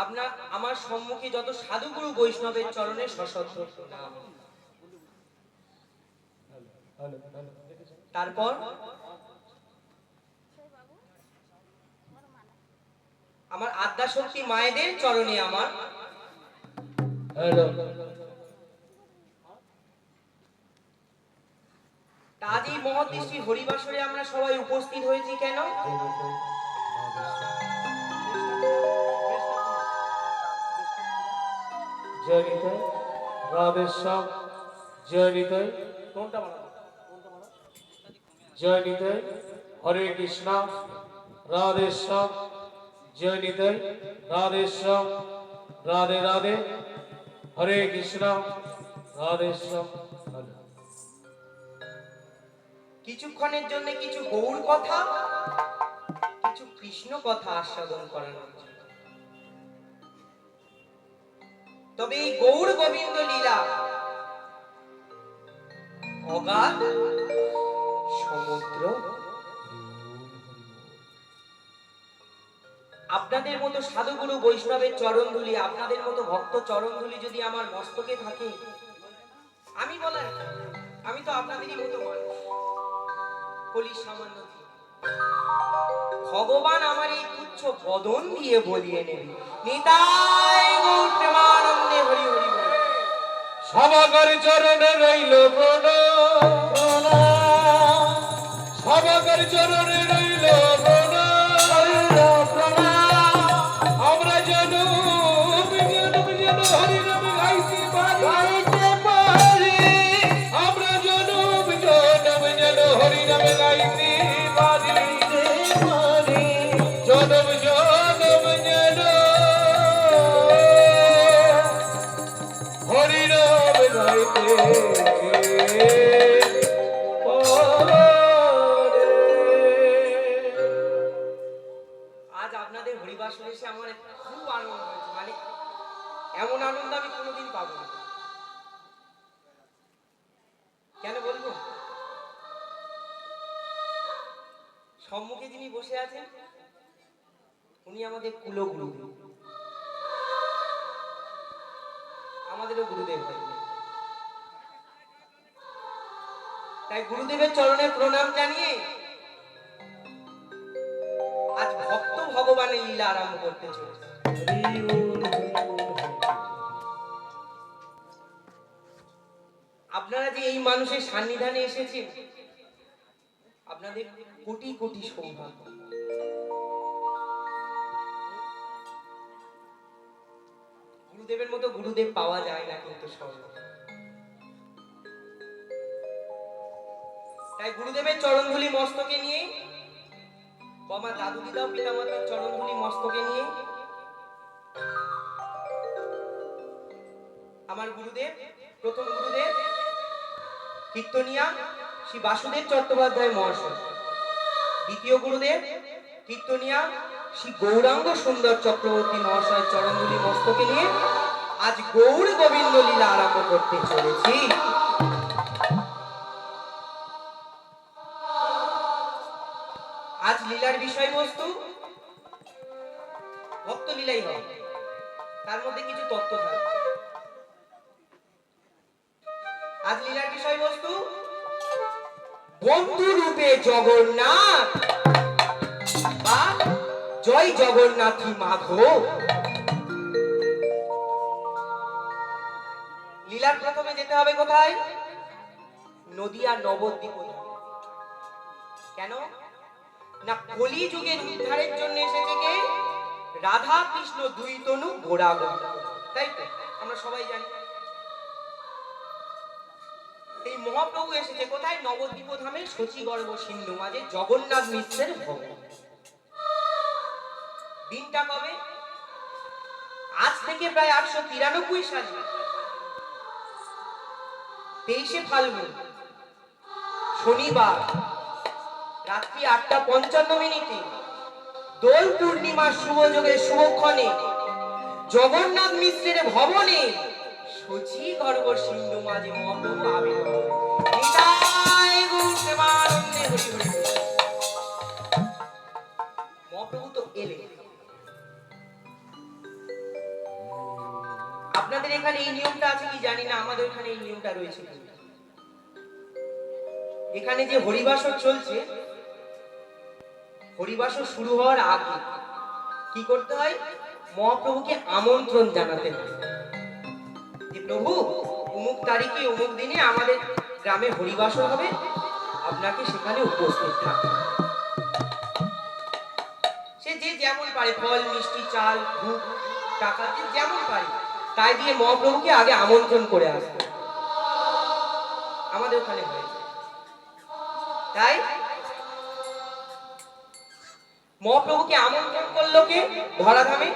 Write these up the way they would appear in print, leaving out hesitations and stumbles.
আপনার আমার সম্মুখে যত সাধুগুরু বৈষ্ণবের চরণে সশ্রদ্ধ প্রণাম। তারপর আমার আদ্যাশক্তি মায়েদের চরণে আমার আজ এই মহৎ হরিবাসরে আমরা সবাই উপস্থিত হয়েছি কেন? জয় নিতাই রাধেশ্যাম, জয় নিতাই, জয় নিতাই হরে কৃষ্ণ রাধেশ্যাম, জয় নিতাই রাধেশ্যাম, রাধে রাধে হরে কৃষ্ণ রাধেশ্যাম। কিছুক্ষণের জন্য কিছু গৌর কথা, কিছু কৃষ্ণ কথা আস্বাদন করানোর জন্য। তবে এই গৌর গোবিন্দ লীলা অগাধ সমুদ্র। আপনাদের মতো সাধুগুরু বৈষ্ণবের চরণ ধুলি, আপনাদের মতো ভক্ত চরণ ধুলি যদি আমার মস্তকে থাকে, আমি বলেন আমি তো আপনাদেরই মতো মানুষ, কলির সামান্য। ভগবান আমার এই তুচ্ছ বদন দিয়ে বলিয়ে নেবে নিতাই গৌর প্রেমানন্দে হরি হরি বল। সবাগর চরণে রইল প্রণাম, সবাগর চরণে রইল প্রণাম। আমরা যেন হরি নাম গাইতে পারি, আমরা যেন হরি নাম গাইতে পারি, জনম জনম যেন হরি নাম গাইতে। আজ আপনাদের হরিবাসরে এসে আমার খুব আনন্দ হয়েছে, মানে এমন আনন্দ আমি কোনোদিন পাবো না। কেন বলবো? সম্মুখে যিনি বসে আছেন উনি আমাদের কুলগুরু, আমাদেরও গুরুদেব হয়। তাই গুরুদেবের চরণে প্রণাম জানিয়ে আজ ভক্ত ভগবানের লীলা আরম্ভ করতে চলেছে। আপনারা যে এই মানুষের সান্নিধানে এসেছেন, আপনাদের কোটি কোটি সৌভাগ্য। গুরুদেবের মতো গুরুদেব পাওয়া যায় না কিন্তু সহজে। তাই গুরুদেবের চরণধুলি মস্তকে নিয়ে, বাবা দাদু দিদা পিতামাতার চরণধুলি মস্তকে নিয়ে আমার গুরুদেব, প্রথম গুরুদেব কীর্তনিয়া শ্রী বাসুদেব চট্টোপাধ্যায় মহাশয়, দ্বিতীয় গুরুদেব কীর্তনিয়া শ্রী গৌরাঙ্গ সুন্দর চক্রবর্তী মহাশয়ের চরণধুলি মস্তকে নিয়ে আজ গৌর গোবিন্দ লীলা আরম্ভ করতে চলেছি। আজ লীলার বিষয়বস্তু ভক্ত লীলাই হবে, তার মধ্যে কিছু তত্ত্ব থাকবে। আজ লীলার বিষয়বস্তু বন্ধু রূপে জগন্নাথ বা জয় জগন্নাথী মাধব। লীলার প্রথমে যেতে হবে কোথায়? নদিয়া নবদ্বীপ। কেন না, কলি যুগের উদ্ধারের জন্য এসেছে কে? রাধা কৃষ্ণ দুই তনু ঘোড়া গো, তাই তো আমরা সবাই জানি। এই মহাপ্রভু এসেছে কোথায়? নবদ্বীপ ধামে শচীগর্ভ সিন্ধু মাঝে জগন্নাথ মিশ্রের ভবন। দিনটা কবে? আজ থেকে প্রায় 893 সালে 23শে ফাল্গুন শনিবার রাত্রি 8:55 দোল পূর্ণিমার শুভ যোগে শুভক্ষণে জগন্নাথ মিশ্রের ভবনে শচীগর্ভ সিন্ধু মাঝে মহাপ্রভু আবির্ভাব। নিতাই গৌর প্রেমানন্দে হরি হরি। মহাপ্রভু তো এলেন, আপনাদের এখানে এই নিয়মটা আছে কি জানি না, আমাদের এখানে এই নিয়মটা রয়েছে। এখানে যে হরিবাসর চলছে, হরিবাসর শুরু হওয়ার আগে কি করতে হয়? মহাপ্রভুকে আমন্ত্রণ জানাতে হয় যে প্রভু অমুক তারিখে অমুক দিনে আমাদের গ্রামে হরিবাসর হবে, আপনাকে সেখানে উপস্থিত থাকতে হবে। সে যে যেমন পারে, ফল মিষ্টি চাল ধূপ টাকা দিয়ে যেমন পারে তাই দিয়ে মহাপ্রভুকে আগে আমন্ত্রণ করে আসবে। আমাদের ওখানে হয়েছে তাই। মহাপ্রভুকে আমন্ত্রণ করলো কে? ধরাধামে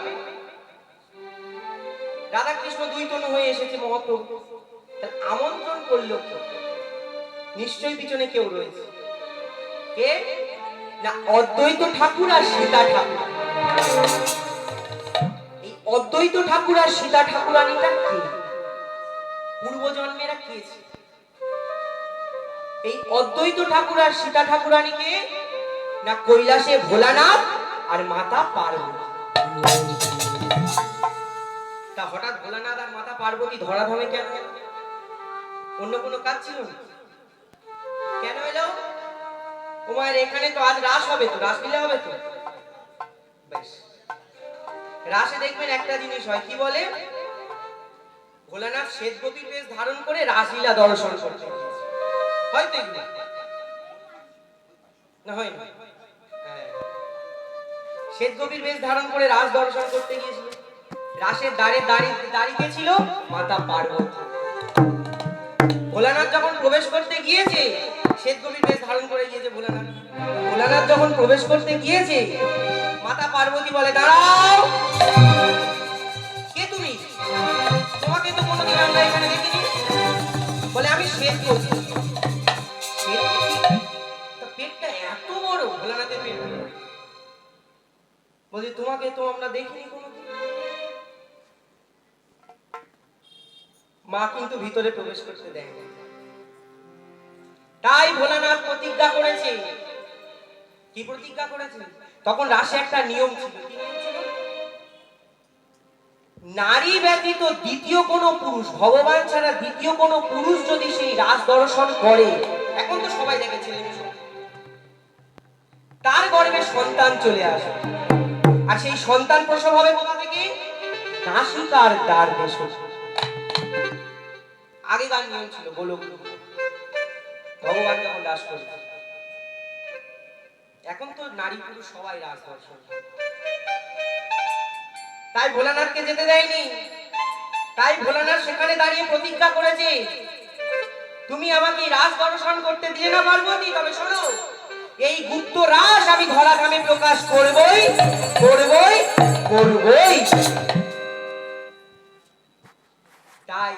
রাধাকৃষ্ণ দুই তনু হয়ে এসেছে মহাপ্রভু, আমন্ত্রণ করলো কে? নিশ্চয়ই পিছনে কেউ রয়েছে। কে না? অদ্বৈত ঠাকুর আর সীতা ঠাকুর। এই অদ্বৈত ঠাকুর আর সীতা ঠাকুরানীটা কে? পূর্বজন্মেরা কে ছিল? এই অদ্বৈত ঠাকুর আর সীতা ঠাকুরানীকে না কৈলাসে ভোলানাথ আর মাতা পার্বতী। তা হঠাৎ ভোলানাথ আর মাতা পার্বতী ধরাধামে কেন? অন্য কোনো কাজ ছিল না? কেন এলো? তোমার এখানে তো আজ রাস হবে, তো রাসলীলা হবে তো। বেশ, রাসে দেখবেন একটা জিনিস হয়, কি বলে? ভোলানাথ শ্বেত গোপীর বেশ ধারণ করে রাসলীলা দর্শন করতে গিয়েছে, হয়তো না হয় না? শ্বেত গোপীর বেশ ধারণ করে রাস দর্শন করতে গিয়েছিল। রাসের দ্বারে দাঁড়িয়ে ছিল মাতা পার্বতী। ভোলানাথ যখন প্রবেশ করতে গিয়েছে, শ্বেত গোপীর বেশ ধারণ করে গিয়েছে ভোলানাথ। ভোলানাথ যখন প্রবেশ করতে গিয়েছে, মাতা পার্বতী বলে, দাঁড়াও, কে তুমি? তোমাকে তো কোনোদিন আমরা এখানে দেখিনি। বলে, আমি শ্বেত গোপী। পেটটা এত বড় ভোলানাথের পেট। বলছি, তোমাকে তো আমরা দেখিনি কোনোদিন। মা কিন্তু ভিতরে প্রবেশ করতে দেয় না। তাই ভোলানাথ প্রতিজ্ঞা করেছে। কি প্রতিজ্ঞা করেছে? তখন রাসে একটা নিয়ম ছিল। কি নিয়ম ছিল? নারী ব্যতীত দ্বিতীয় কোনো পুরুষ, ভগবান ছাড়া দ্বিতীয় কোনো পুরুষ যদি সেই রাস দর্শন করে, এখন তো সবাই দেখে টেলিভিশন, তার গর্ভে সন্তান চলে আসে। আর সেই সন্তান প্রসব হবে কোথা থেকে? নাসিকার দ্বার দেশে। আগেকার নিয়ম ছিল গোলক, ভগবান যখন রাস করবে। এখন তো নারী পুরুষ সবাই রাস দর্শন। তাই ভোলানাথকে যেতে দেয়নি। তাই ভোলানাথ সেখানে দাঁড়িয়ে প্রতিজ্ঞা করেছে, তুমি আমাকে রাস দর্শন করতে দিলে না পার্বতী, তবে শোনো, এই গুপ্ত রাস আমি ধরাধামে প্রকাশ করবই করবই করবই। তাই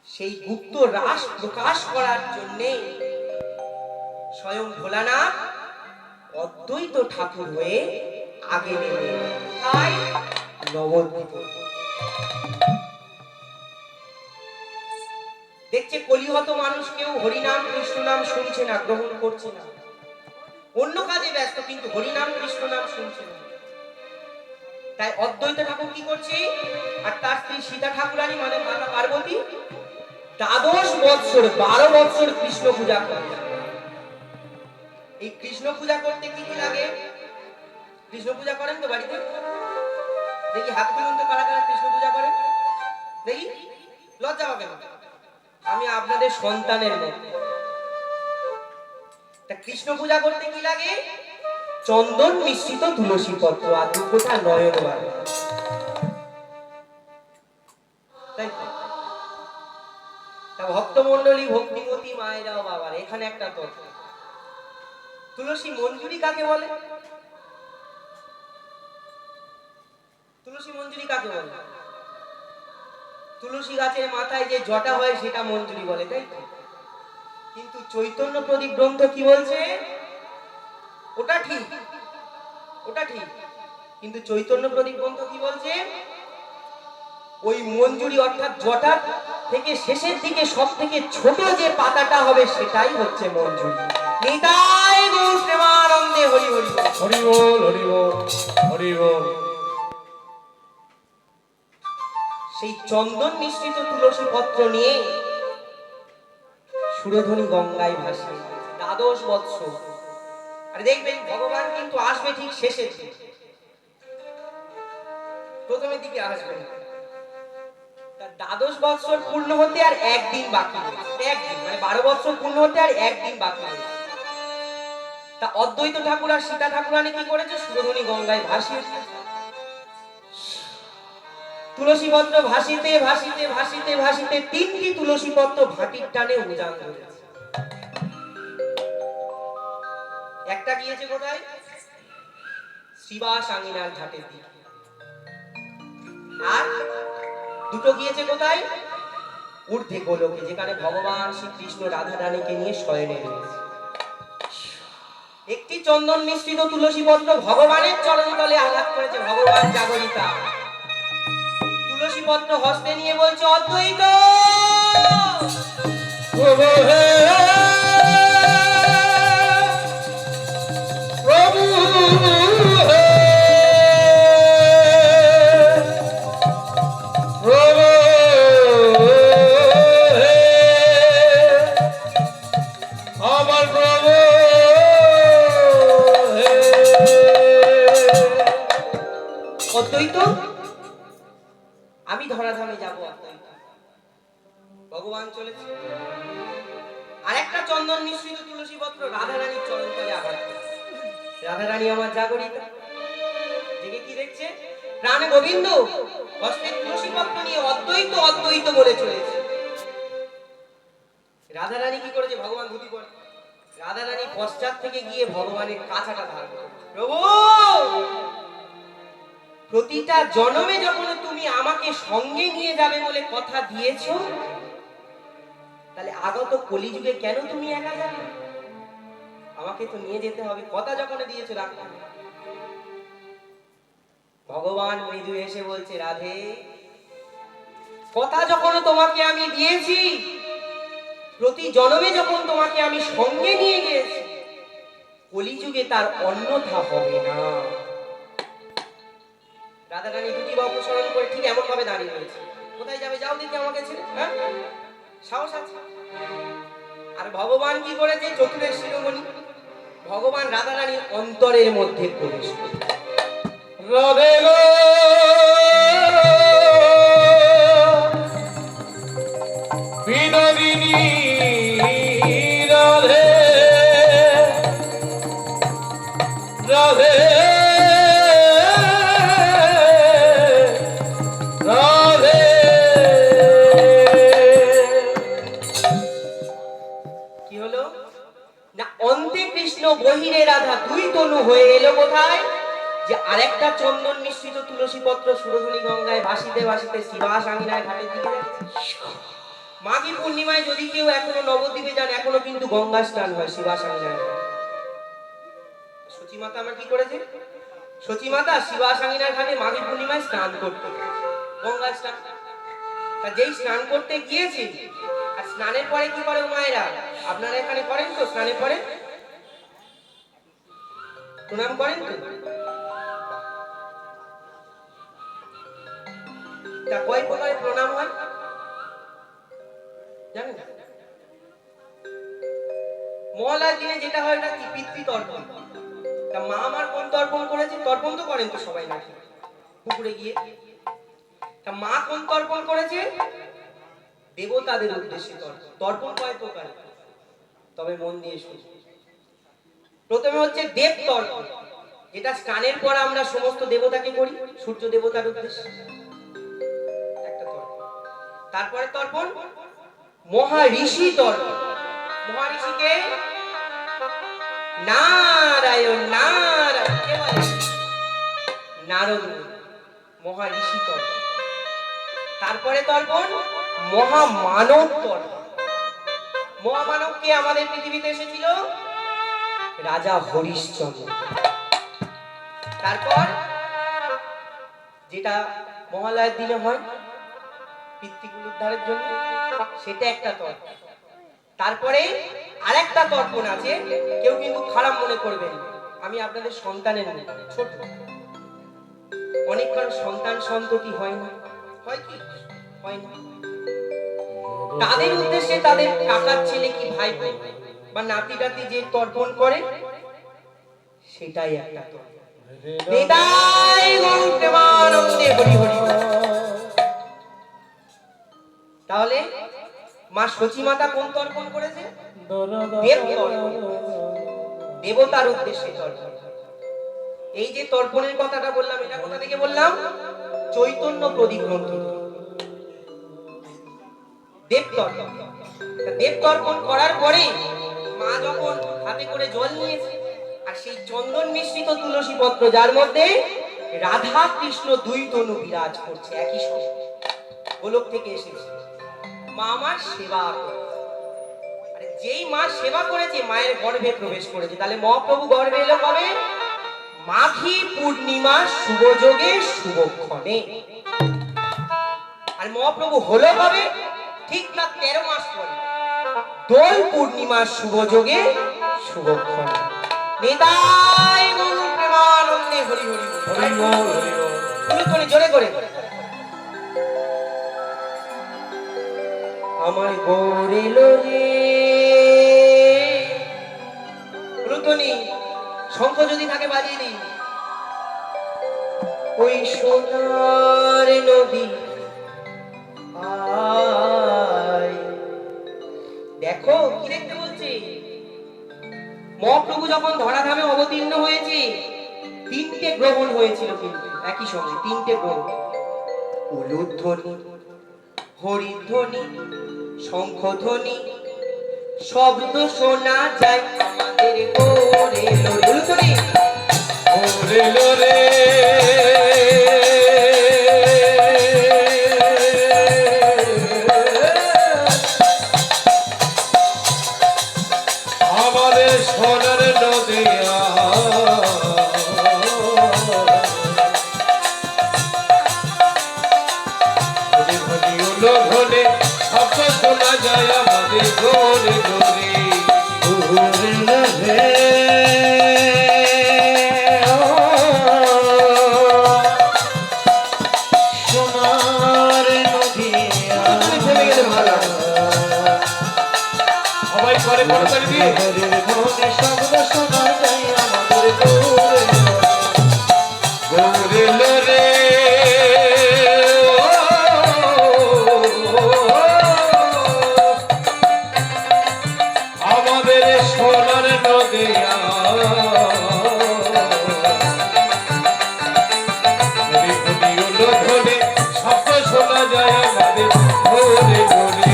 সেই গুপ্ত রাস প্রকাশ করার জন্য স্বয়ং ভোলানাথ অদ্বৈত ঠাকুর হয়ে আগে নেমে তাই নবদ্বীপ। দেখছে কলিহত মানুষ কেউ হরিনাম কৃষ্ণ নাম শুনছে না, গ্রহণ করছে না, অন্য কাজে ব্যস্ত, কিন্তু হরিনাম কৃষ্ণ নাম শুনছে না। তাই অদ্বৈত ঠাকুর কি করছে? আর তার স্ত্রী সীতা ঠাকুরানী মানে মাতা পার্বতী 12 বৎসর 12 বৎসর কৃষ্ণ পূজা করে। এই কৃষ্ণ পূজা করতে কি কি লাগে? কৃষ্ণ পূজা করেন তো বাড়িতে? দেখি হাত তুলুন তো, কারা কারা কৃষ্ণ পূজা করেন দেখি। লজ্জা হবে না, আমি আপনাদের সন্তানের মতো। তা কৃষ্ণ পূজা করতে কি লাগে? চন্দন মিশ্রিত তুলসী পত্র আর 2 ফোঁটা নয়ন বাড়ি। তাই তো? তা ভক্তমণ্ডলী, ভক্তিমতী মায়েরাও বাবার এখানে একটা তথ্য। তুলসী মঞ্জুরি কাকে বলে? তুলসী মঞ্জুরি কাকে বলে? তুলসী গাছের মাথায় যে জটা হয় সেটা মঞ্জুরি বলে, তাই তো? কিন্তু চৈতন্য প্রদীপ গ্রন্থ কি বলছে? ওটা ঠিক, ওটা ঠিক, কিন্তু চৈতন্য প্রদীপ গ্রন্থ কি বলছে? ওই মঞ্জুরি অর্থাৎ জটা থেকে শেষের দিকে সব থেকে ছোট যে পাতাটা হবে সেটাই হচ্ছে মঞ্জুরি। নিতাই গৌর প্রেমানন্দে হরি হরি হরি বল হরি বল হরি বল। সেই চন্দন মিশ্রিত তুলসী পত্র নিয়ে সুরধনী গঙ্গায় ভাসিয়ে 12 বৎসর। আর দেখবেন ভগবান কিন্তু আসবে ঠিক শেষের দিকে, প্রথমের দিকে আসবে না। তার 12 বৎসর পূর্ণ হতে আর একদিন বাকি রয়েছে, একদিন, মানে 12 বৎসর পূর্ণ হতে আর একদিন বাকি রয়েছে। তা অদ্বৈত ঠাকুর আর সীতা ঠাকুরানী কি করেছে? সুরধনী গঙ্গায় ভাসিয়ে তুলসী পত্র ভাসিতে ভাসিতে ভাসিতে ভাসিতে 3টি তুলসী পত্র ভাটির টানে উজান হয়েছে। একটা গিয়েছে কোথায়? শ্রীবাস আঙিনার ঘাটের দিকে। আর দুটো গিয়েছে কোথায়? ঊর্ধ্বে গোলকে, যেখানে ভগবান শ্রীকৃষ্ণ রাধা রানীকে নিয়ে শয়নে রয়েছে। একটি চন্দন মিশ্রিত তুলসী পত্র ভগবানের চরণ তলে আঘাত করেছে ভগবান জাগরিতা। তুলসী পত্র হস্তে নিয়ে বলছে, অদ্বৈত প্রভু হে, প্রভু হে, প্রভু হে, আমার প্রভু হে। অদ্বৈত, আমি ধরাধামে যাবো। অদ্বৈত, ভগবান চলেছে। আর একটা চন্দন মিশ্রিত তুলসী পত্র রাধা রানীর চরণ তলে আঘাত করেছে। রাধা রানী আমার জাগরিতা, দেখে কি দেখছে? প্রাণ গোবিন্দ হস্তে তুলসী পত্র নিয়ে অদ্বৈত অদ্বৈত বলে চলেছে। রাধা রানী কি করেছে? ভগবান ধুতি পরে রাধা রানী পশ্চাৎ থেকে গিয়ে ভগবানের কাছাটা ধারণ করেছে। প্রভু, প্রতিটা জন্মে যখন তুমি আমাকে সঙ্গে নিয়ে যাবে বলে কথা দিয়েছো, তাহলে আগত কলিযুগে কেন তুমি একা যাবে? আমাকে তো নিয়ে যেতে হবে, কথা যখন দিয়েছো রাখতে হবে। ভগবান মৃদু এসে বলছে, রাধে, কথা যখন তোমাকে আমি দিয়েছি, প্রতি জন্মে যখন তোমাকে আমি সঙ্গে নিয়ে গিয়েছি, কলিযুগে তার অন্যথা হবে না। রাধা রানী দুটি বাহু প্রসারণ করে ঠিক এমন ভাবে দাঁড়িয়ে রয়েছে। কোথায় যাবে? যাও দেখি আমাকে ছেড়ে। হ্যাঁ, সাহস আছে? আর ভগবান কি করেছে? চতুরের শিরোমণি ভগবান রাধা রানীর অন্তরের মধ্যে প্রবেশ করে। রাধে গো, বিনোদিনী রাধে, রাধে রাধে। কি হলো না? অন্তে কৃষ্ণ বহিরে রাধা, দুই তনু হয়ে এলো কোথায়? যে আরেকটা চন্দন মিশ্রিত তুলসী পত্র সুরধনী গঙ্গায় ভাসিতে ভাসিতে শ্রীবাস আঙিনায় ঘাটের দিকে যাচ্ছে। মাঘী পূর্ণিমায় যদি কেউ এখনো নবদ্বীপে যান, এখনো কিন্তু গঙ্গা স্নান হয় শ্রীবাস আঙিনায়। সচী মাতা আমার কি করেছে? সচী মাতা শ্রীবাস আঙিনার ঘাটে মাঘী পূর্ণিমায় স্নান করতে, গঙ্গা স্নান। তা যেই স্নান করতে গিয়েছে, আর স্নানের পরে কি করে মায়েরা? আপনারা এখানে করেন তো? স্নানের পরে প্রণাম করেন তো? তা কয় প্রকারে প্রণাম হয় জানেন? মহালয়ার দিনে যেটা হয় ওটা কি? পিতৃতর্পণ। তা মা আমার কোন তর্পণ করেছে? তর্পণ তো করেন তো সবাই নাকি পুকুরে গিয়ে। তা মা কোন তর্পণ করেছে? দেবতাদের উদ্দেশ্যে তর্পণ। তর্পণ কয় প্রকার? তবে মন দিয়ে শুনুন। প্রথমে হচ্ছে দেব তর্পণ, যেটা স্নানের পর আমরা সমস্ত দেবতাকে করি, সূর্য দেবতার উদ্দেশ্যে একটা তর্পণ। তারপরে তর্পণ মহাঋষি তর্পণ। মহাঋষিকে নারায়ণ নারায়ণ কে বলে? নারদ মহাঋষি তর্পণ। তারপরে তর্পণ মহামানব তর্পণ। মহামানব কে আমাদের পৃথিবীতে এসেছিল? রাজা হরিশ্চন্দ্র। তারপর যেটা মহালয়ার দিনে হয় পিতৃকুল উদ্ধারের জন্য, সেটা একটা তর্পণ। তারপরে আরেকটা তর্পণ আছে, কেউ কিন্তু খারাপ মনে করবেন, আমি আপনাদের সন্তানের ছোট, অনেক কারো সন্তান সন্ততি হয় না, হয় কি হয় না। তাদের উদ্দেশ্যে তাদের কাকার ছেলে কি ভাই বা নাতি টাতি যে তর্পণ করে সেটাই একটা তর্পণ। নিতাই গৌর প্রেমানন্দে হরি হরি বল। তাহলে মা সচী মাতা কোন তর্পণ করেছে? দেব তর্পণ। দেবতার উদ্দেশ্যে তর্পণ। এই যে তর্পণের কথাটা বললাম, এটা কোথা থেকে বললাম? চৈতন্য প্রদীপ গ্রন্থ থেকে। দেব তর্পণ। দেব তর্পণ করার পরে মা যখন হাতে করে জল নিয়েছে, আর সেই চন্দন মিশ্রিত তুলসী পত্র, যার মধ্যে রাধা কৃষ্ণ দুই তনু বিরাজ করছে একই সঙ্গে, গোলক থেকে এসেছে, মা আমার সেবা করে। আরে যেই মা সেবা করেছে মায়ের গর্ভে প্রবেশ করেছে। তাহলে মহাপ্রভু গর্ভে এলো কবে? মাঘী পূর্ণিমা শুভ যোগে শুভক্ষণে। আর মহাপ্রভু হলো কবে? ঠিক না 13 মাস পরে, দোল পূর্ণিমা শুভ যোগে শুভক্ষণে। নিতাই গৌর প্রেমানন্দে হরি হরি বল। হরি বল, হরি বল। তুলুতনি জোরে করে। আমার গৌর এলো রে। তুলুতনি শঙ্খ যদি থাকে বাজিয়ে দিই। ওই সোনার নদী আয়। দেখো কি দেখতে বলছি, মহাপ্রভু যখন ধরাধামে অবতীর্ণ হয়েছে, 3টে গ্রহণ হয়েছিল, কিন্তু একই সঙ্গে 3টে গ্রহণ। উলুধ্বনি, হরিধ্বনি, শঙ্খধ্বনি, শব্দ শোনা যায় আমাদের গৌরে। উলুধ্বনি, ওরে লোরে আমাদের সোনার নদিয়া ঘনে ঘনে উলো ঘনে শব্দ শোনা যায় আমাদের ঘরে ঘরে। ওরে লোরে সবাই করে করতালি দিয়ে গৌরে লোরে আমাদের সোনার নদিয়া শব্দ শোনা যায় আমাদের ঘরে ঘরে।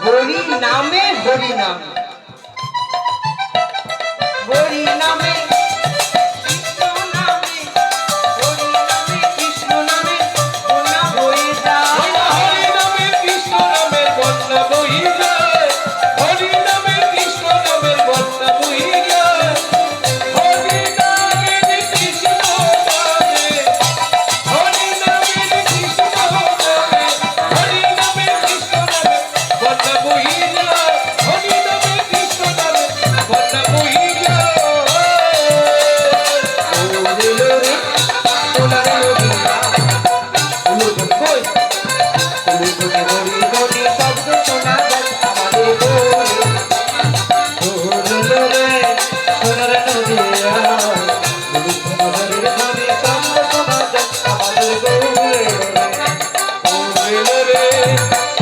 হরি নামে হরি নামে হরি নামে কৃষ্ণ নামে হরি নামে কৃষ্ণ নামে বন্যা বয়ে যায় হরি নামে কৃষ্ণ নামের বন্যা বহি যায় হরি নামে কৃষ্ণ নামের বন্যা বহি যায় হরি নামে কৃষ্ণ নামে হরি নামে কৃষ্ণ নামে হরি নামে কৃষ্ণ নামে বন্যা বহি যায় হরি নামে কৃষ্ণ নামে বন্যা বহি যায় ওরে লোরে সোনার নদীয়া উলুধন কই উলুধনে হরি হরি শব্দ শোনা যায় আমাদের গোরে ওরে লোরে সোনার নদীয়া উলুধনে হরি হরি শব্দ শোনা যায় আমাদের গোরে ওরে রে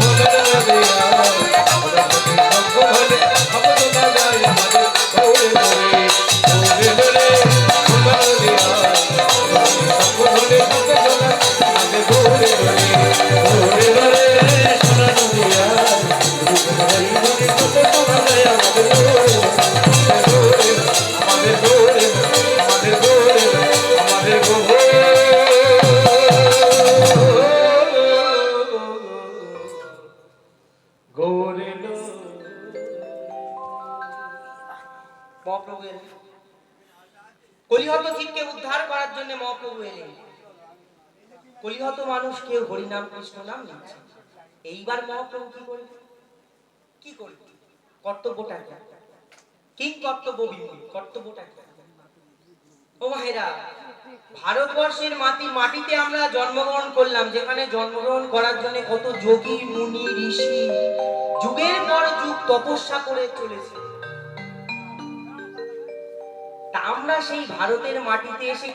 সোনার নদিয়া ওরে সব হলে খবর না যায় আমাদের ওরে রে সোনার নদিয়া সব হলে খবর না আমাদের ওরে রে সোনার নদিয়া হরি হরি কত শোনা যায় আমাদের আমাদের আমাদের গোরেল মহাপ্রভু এলেন কলিহত জীবকে উদ্ধার করার জন্য মহাপ্রভু এলেন কলিহত মানুষ কেউ হরিনাম কৃষ্ণ নাম নিচ্ছে এইবার মহাপ্রভু কি করবে কর্তব্যটা কি কর্তব্য বিমূল কর্তব্যটা কি ও মায়েরা ভারতবর্ষের মাটিতে আমরা জন্মগ্রহণ করলাম যেখানে জন্মগ্রহণ করার জন্য কত যোগী মুনি ঋষি যুগের পর যুগ তপস্যা করে চলেছে তা আমরা সেই ভারতের মাটিতে এসে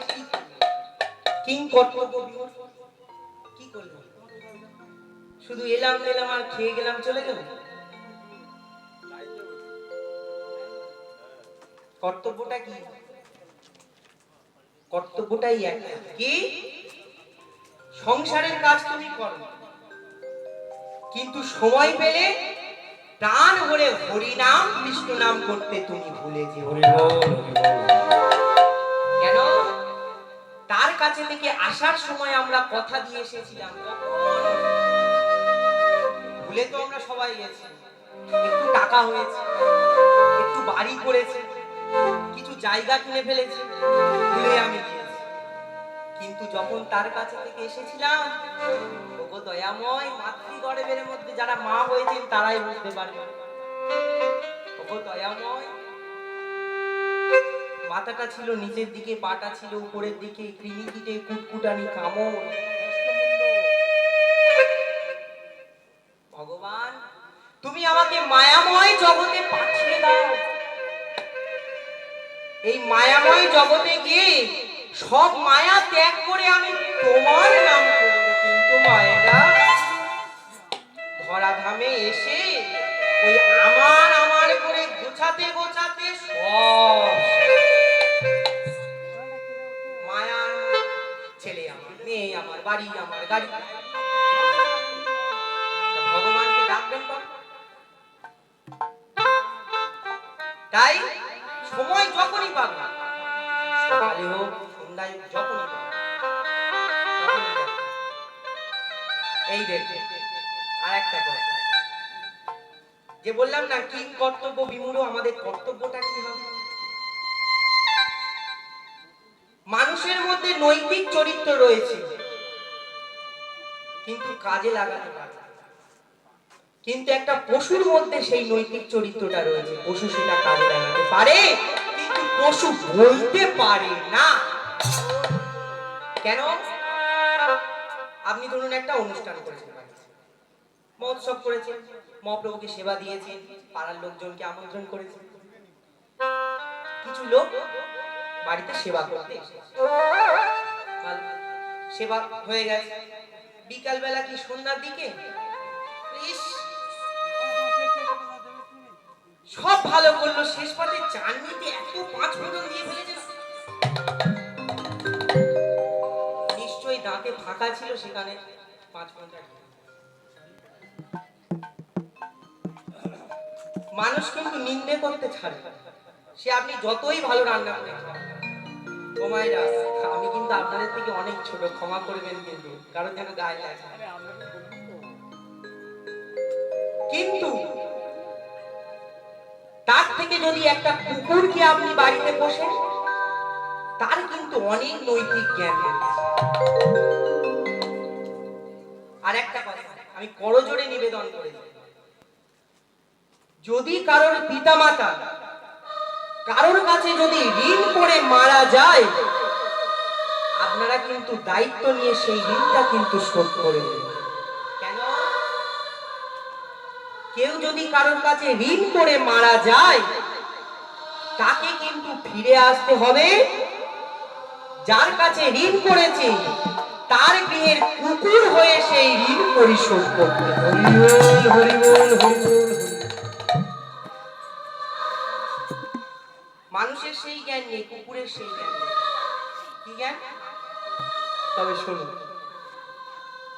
কিং কর্তব্য কি করলাম শুধু এলাম আর খেয়ে গেলাম চলে গেল কর্তব্যটা কি কর্তব্যটাই একটা কি সংসারের কাজ তুমি করো কিন্তু সময় পেলে প্রাণ ভরে হরি নাম কৃষ্ণ নাম করতে তুমি ভুলে যেও হরি বল কেন তার কাছে থেকে আসার সময় আমরা কথা দিয়ে এসেছিলাম ভুলে তো আমরা সবাই গেছি একটু টাকা হয়েছে একটু বাড়ি করেছে কিছু জায়গা কিনে ফেলেছে ভুলে আমি গিয়েছি কিন্তু যখন তার কাছে থেকে এসেছিলাম ওগো দয়াময় মাতৃগর্ভের মধ্যে যারা মা হয়েছেন তারাই বুঝতে পারবে ওগো দয়াময় মাথাটা ছিল নিচের দিকে পাটা ছিল উপরের দিকে কৃমিকিটে কুটকুটানি কামড় ভগবান তুমি আমাকে মায়াময় জগতে পাঠিয়ে দাও এই মায়াময় জগতে গিয়ে সব মায়া ত্যাগ করে আমি তোমার নাম করব কিন্তু মায়েরা ধরাধামে এসে ওই আমার করে গোছাতে গোছাতে সব মায়ার ছেলে আমার মেয়ে আমার বাড়ি আমার গাড়ি ভগবানকে ডাকবেন তাই সময় যখনই পাবো সকালে হোক সন্ধ্যায় হোক যখনই পাবো এই দেখে আর একটা কথা যে বললাম না কি কর্তব্য বিমূঢ় আমাদের কর্তব্যটা কি হবে মানুষের মধ্যে নৈতিক চরিত্র রয়েছে কিন্তু কাজে লাগাতে পারে কিন্তু একটা পশুর মধ্যে সেই নৈতিক চরিত্রটা রয়েছে পশু সেটা কাজে লাগাতে পারে কিন্তু পশু বলতে পারে না কেন আপনি ধরুন একটা অনুষ্ঠান করেছেন মহোৎসব করেছেন মহাপ্রভুকে সেবা দিয়েছেন পাড়ার লোকজনকে আমন্ত্রণ করেছেন কিছু লোক বাড়িতে সেবা করতে সেবা হয়ে গেছে বিকাল বেলা কি সন্ধ্যার দিকে সব ভালো করলো শেষ পাতে চাটনিতে এত 5 ফোঁড়ন দিয়ে ফেলেছে নিশ্চয়ই দাঁতে ফাঁকা ছিল সেখানে 5 ফোঁড়ন মানুষ কিন্তু নিন্দে করতে ছাড়ে না। সে আপনি যতই ভালো রান্না করে খান। ও মায়েরা, আমি কিন্তু আপনাদের থেকে অনেক ছোট, ক্ষমা করবেন কিন্তু, কারণ যেন গায়ে লাগে। কিন্তু তার থেকে যদি একটা কুকুরকে আপনি বাড়িতে পোষেন, তার কিন্তু অনেক নৈতিক জ্ঞান রয়েছে। আর একটা কথা আমি করজোড়ে নিবেদন করি, যদি কারোর পিতামাতা কারোর কাছে যদি ঋণ করে মারা যায়, আপনারা কিন্তু দায়িত্ব নিয়ে সেই ঋণটা কিন্তু শোধ করে দেবেন। কেন? কেউ যদি কারোর কাছে ঋণ করে মারা যায়, তাকে কিন্তু ফিরে আসতে হবে যার কাছে ঋণ করেছে তার গৃহের কুকুর হয়ে সেই ঋণ পরিশোধ করতে হবে। হরিবোল হরিবোল হরিবোল। মানুষের সেই জ্ঞান নেই, কুকুরের সেই জ্ঞান নেই। কি জ্ঞান? তবে শুনুন,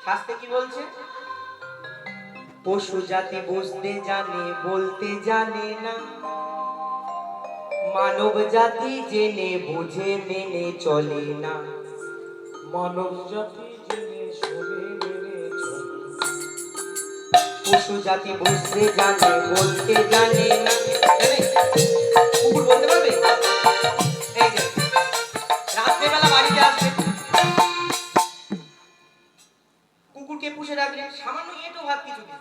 শাস্ত্রে কি বলছে? পশু জাতি বুঝতে জানে, বলতে জানে না, মানব জাতি জেনে বুঝে মেনে চলে না। মানব জাতি জেনে শুনে মেনে চলে। পশু জাতি বুঝতে জানে, বলতে জানে না। জানে? কুকুর বলতে পারবে? এই যে রাত্রেবেলা বাড়িতে আসবে, কুকুরকে পুষে রাখলে সামান্য এঁটো ভাত কিছু দিন,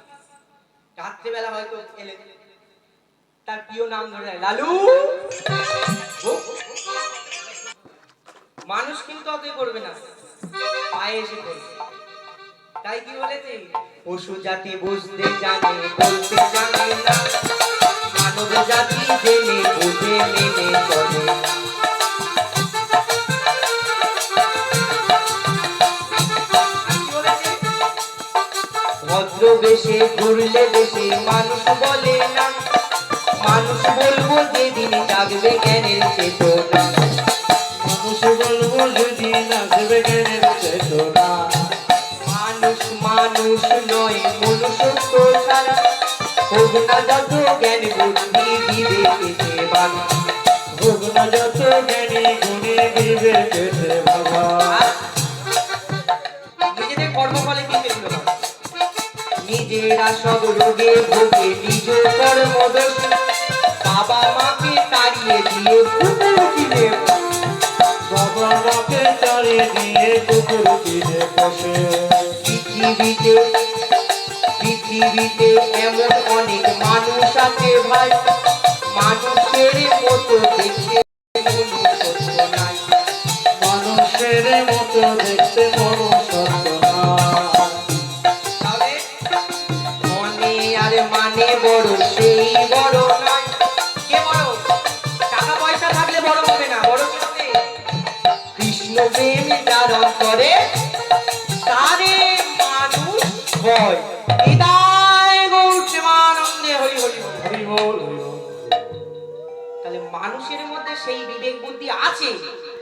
রাত্রেবেলা হয়তো এলে তার প্রিয় নাম ধরে নেয়, লালু। ও, মানুষ কিন্তু অতই করবে না, পায়ে এসে করবে। তাই কি বলেছে? পশু জাতি বুঝতে জানে, বলতে জানে না, মানব জাতি জেনে বুঝে মেনে চলে না। কি বলেছে? ভদ্র বেশে ঘুরলে দেশে মানুষ বলে না, মানুষ বলবো যেদিন জাগবে জ্ঞানের চেতনা। মানুষ বলবো যেদিন আসবে জ্ঞানের চেতনা। মানুষ মানুষ নয়, মনুষ্যত্ব ছাড়া হোক না যত জ্ঞান বুদ্ধি বিবেকেতে বাঁধা। হোক না যত জ্ঞানী গুণী বিবেকেতে বাবা। নিজেদের কর্মফলে কিন্তু এগুলো হয়। নিজেরা সব রোগে ভোগে, নিজ কর্ম দোষে, বাবা মাকে তাড়িয়ে দিয়ে কুকুর কিনে, বাবা মাকে তাড়িয়ে দিয়ে কুকুর কিনে বসে। পৃথিবীতে পৃথিবীতে এমন অনেক মানুষ আছে ভাই, মানুষের মতো দেখতে মনুষ্যত্ব নাই। মানুষের মতো দেখতে মনুষ্যত্ব না। তাহলে মনে আর মানে বড়, সেই বড় নয়। কে বড়? টাকা পয়সা থাকলে বড় হবে না, বড় কি হবে? কৃষ্ণ প্রেম যার অন্তরে, তারে মানুষ হয়। হৃদয় গৌর প্রেমানন্দে হরি হরি বল। হরিবোল হরিবোল। তাহলে মানুষের মধ্যে সেই বিবেক বুদ্ধি আছে,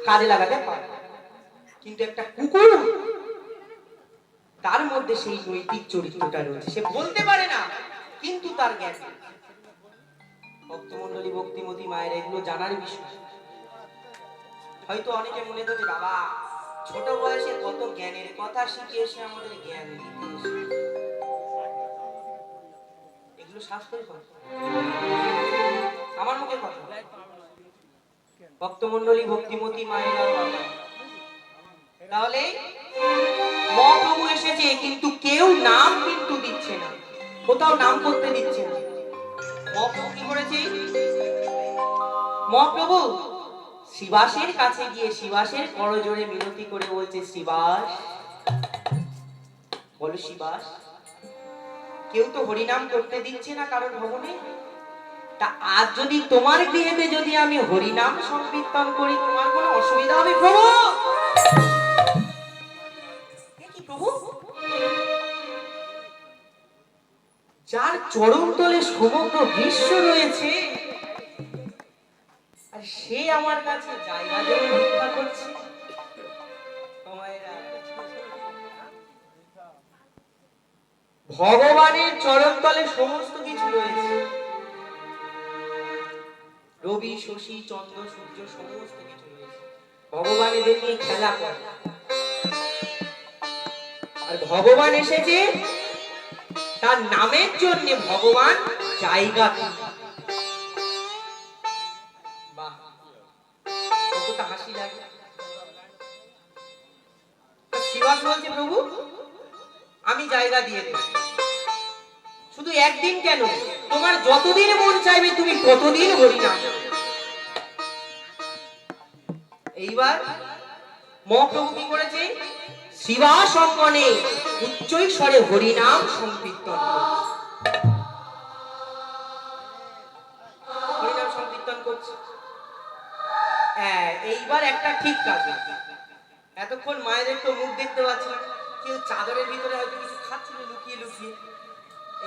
কাজে লাগাতে পারে। কিন্তু একটা কুকুর, তার মধ্যে সেই নৈতিক চরিত্রটা রয়েছে, সে বলতে পারে না কিন্তু তার জ্ঞান। ভক্তমণ্ডলী, ভক্তিমতী মায়ের এগুলো জানার বিষয়। হয়তো অনেকে মনে করছে, বাবা ছোট বয়সে কত জ্ঞানের কথা শিখে এসে আমাদের জ্ঞান দিতে এসে। এগুলো শাস্ত্রের কথা, আমার মুখে কথা। ভক্তমণ্ডলী, ভক্তিমতী মায়েরা বাবা, তাহলে মহাপ্রভু এসেছে কিন্তু কেউ নাম কিন্তু দিচ্ছে না, কোথাও নাম করতে দিচ্ছে না। মহাপ্রভু কি করেছে? মহাপ্রভু শিবাসের কাছে গিয়ে শিবাসের করজোড়ে মিনতি করে বলছে, শিবাস, বলো শিবাস, কেউ তো হরিনাম করতে দিচ্ছে না কারণ ভবনে, তা আজ যদি তোমার গৃহেতে যদি আমি হরিনাম সংকীর্তন করি, তোমার কোনো অসুবিধা হবে প্রভু? কি প্রভু? যার চরণ তলে সমগ্র বিশ্ব রয়েছে, আর সে আমার কাছে জায়গা জমি ভিক্ষা করছে। ভগবানের চরণ তলে সমস্ত কিছু রয়েছে, রবি শশী চন্দ্র সূর্য সমস্ত কিছু রয়েছে। ভগবান এদের নিয়ে খেলা করে, আর ভগবান এসেছে তার নামের জন্য। ভগবান জায়গা কিনে। বাহ, কতটা হাসি লাগে। শিবাস বলছে, প্রভু আমি জায়গা দিয়ে দেব, শুধু একদিন কেন, তোমার যতদিন মন চাইবে তুমি ততদিন হরিনাম। এইবার মহাপ্রভু কি করেছে? শিবাস অঙ্গনে উচ্চ স্বরে হরিনাম সংকীর্তন করছে। হরিনাম সংকীর্তন করছে। এইবার একটা ঠিক কাজ, এতক্ষণ মায়েদের তো মুখ দেখতে পাচ্ছি না, কেউ চাদরের ভিতরে হয়তো কিছু খাচ্ছিল লুকিয়ে লুকিয়ে,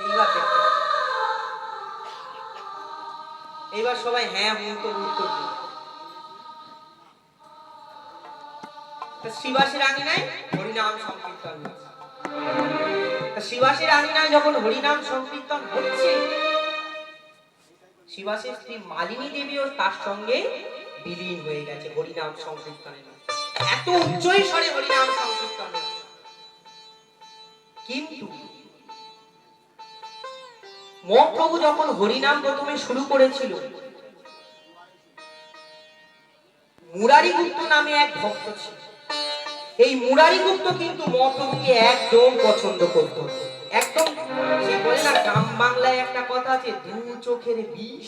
এইবার দেখতে পাচ্ছি। এইবার সবাই হ্যাঁ হুম করে উত্তর দিল। শিবাসের আঙিনায় হরিনাম সংকীর্তন হচ্ছে। শিবাসের আঙিনায় যখন হরিনাম সংকীর্তন হচ্ছে, শিবাসের স্ত্রী মালিনী দেবীও তার সঙ্গে বিলীন হয়ে গেছে হরিনাম সংকীর্তনে। এত উচ্চ স্বরে হরিনাম সংকীর্তন। কিন্তু মহাপ্রভু যখন হরিনাম প্রথমে শুরু করেছিল, মুরারিগুপ্ত নামে এক ভক্ত ছিল। এই মুরারিগুপ্ত কিন্তু মহাপ্রভুকে একদম পছন্দ করত, একদম। সে বলে না, গ্রাম বাংলায় একটা কথা আছে, দু চোখের বিষ।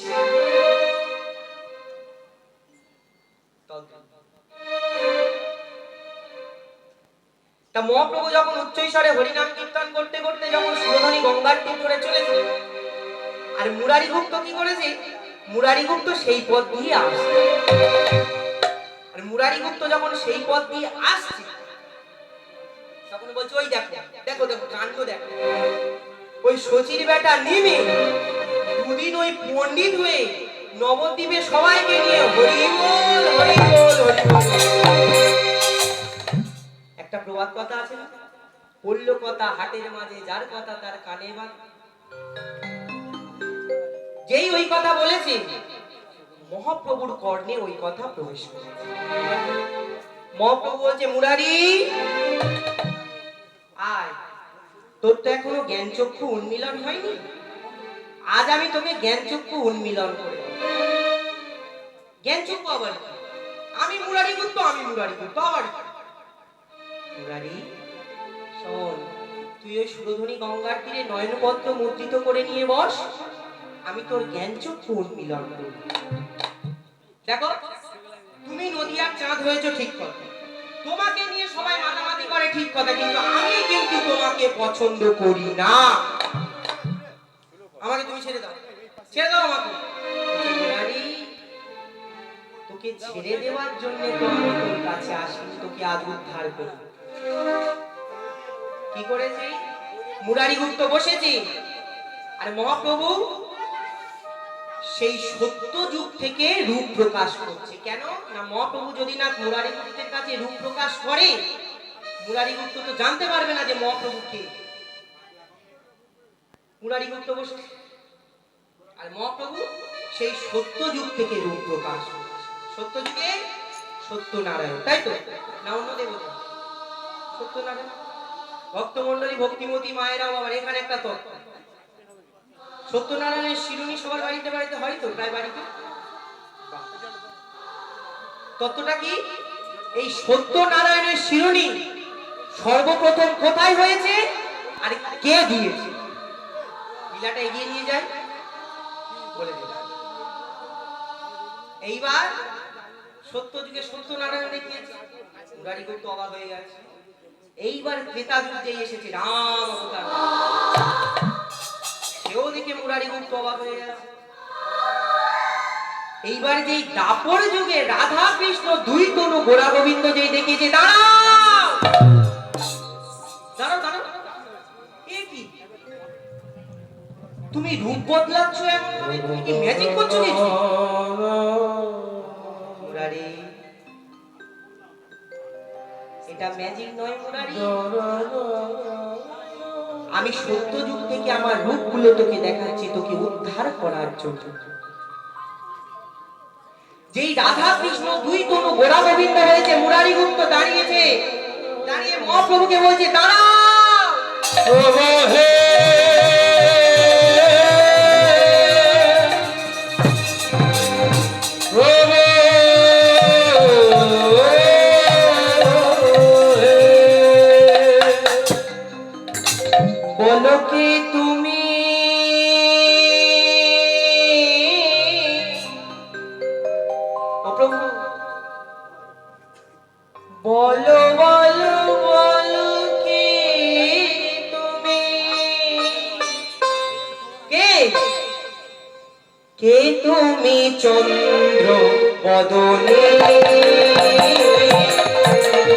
তা মহাপ্রভু যখন উচ্চৈস্বরে হরিনাম কীর্তন করতে করতে যখন সুরধনী গঙ্গার তীর ধরে চলেছে, আর মুরারিগুপ্ত কি করেছে? মুরারিগুপ্ত সেই পথ দিয়ে আসছে। আর মুরারিগুপ্ত যখন সেই পথ দিয়ে আসছে, তখন বলছে, ওই দেখো দেখো দেখো কাণ্ড দেখো, ওই শচীর বেটা নেমে দুদিন ওই পণ্ডিত হয়ে নবদ্বীপে সবাইকে নিয়ে হরি বল হরি বল হরি বল। একটা প্রবাদ কথা আছে না, পল্ল কথা হাটের মাঝে, যার কথা তার কানে বাজে। যেই ওই কথা বলেছে, মহাপ্রভুর কর্ণে ওই কথা প্রবেশ করেছে। মহাপ্রভু বলছে, মুরারি আয়, তোর তো এখনো জ্ঞান চক্ষু উন্মিলন হয়নি, আজ আমি তোকে জ্ঞান চক্ষু উন্মিলন করে দেব। জ্ঞান চক্ষু আবার কি? আমি মুরারিগুপ্ত, আমি মুরারিগুপ্ত আবার কি? মুরারি শোন, তুই ওই সুরধনী গঙ্গার তীরে নয়নপদ্ম মুদ্রিত করে নিয়ে বস, আমি তোর জ্ঞান চক্ষু উন্মিলন করব। দেখো, তুমি নদিয়ার চাঁদ হয়েছো ঠিক কথা, তোমাকে নিয়ে সবাই মাতামাতি করে ঠিক কথা, কিন্তু আমি কিন্তু তোমাকে পছন্দ করি না। আমাকে তুমি ছেড়ে দাও, ছেড়ে দাও আমাকে। মুরারি, তোকে ছেড়ে দেওয়ার জন্য তো আমি তোর কাছে আসিনি, তোকে আজ উদ্ধার করব। কি করেছি? মুরারিগুপ্ত বসেছি, আর মহাপ্রভু সেই সত্য যুগ থেকে রূপ প্রকাশ করছে। কেন না, মহাপ্রভু যদি না মুরারিগুপ্তের কাছে রূপ প্রকাশ করে, মুরারিগুপ্ত তো জানতে পারবে না যে মহাপ্রভু কে। মুরারিগুপ্ত বসে, আর মহাপ্রভু সেই সত্য যুগ থেকে রূপ প্রকাশ করছে। সত্য যুগে সত্যনারায়ণ, তাই তো না অন্য দেবতা? সত্যনারায়ণ। ভক্তমণ্ডলী ভক্তিমতী মায়েরাও আবার এখানে একটা তত্ত্ব, সত্যনারায়ণের শিরুনি সবার বাড়িতে বাড়িতে হয় তো, প্রায় বাড়িতে। তত্ত্বটা কি? এই সত্যনারায়ণের শিরুনি সর্বপ্রথম কোথায় হয়েছে আর কে দিয়েছে? লীলাটা এগিয়ে নিয়ে যায়, বলে দিল। এইবার সত্য যুগে সত্যনারায়ণ দেখিয়েছে, মুরারিগুপ্ত অবাক হয়ে গেছে। এইবার ত্রেতা যুগ যেই এসেছে, রাম অবতার, সেও দেখে মুরারিগুপ্ত অবাক হয়ে গেছে। এইবার যেই দাপর যুগে রাধা কৃষ্ণ দুই তনু গোরা গোবিন্দ যেই দেখিয়েছে, দাঁড়াও দাঁড়াও দাঁড়াও, এ কি তুমি রূপ বদলাচ্ছ এমন ভাবে? তুমি কি ম্যাজিক করছো কিছু? মুরারি, এটা ম্যাজিক নয় মুরারি, আমি সত্য যুগ থেকে আমার রূপগুলো তোকে দেখাচ্ছি, তোকে উদ্ধার করার জন্য। রাধা কৃষ্ণ দুই তনু গোড়া গোবিন্দ হয়েছে, মুরারি গুপ্ত দাঁড়িয়েছে, দাঁড়িয়ে মহাপ্রভুকে বলছে দাঁড়াও। ও হে বলো কি তুমি ও প্রভু, বলো বলো বলো কি তুমি কে কে তুমি চন্দ্র বদনে,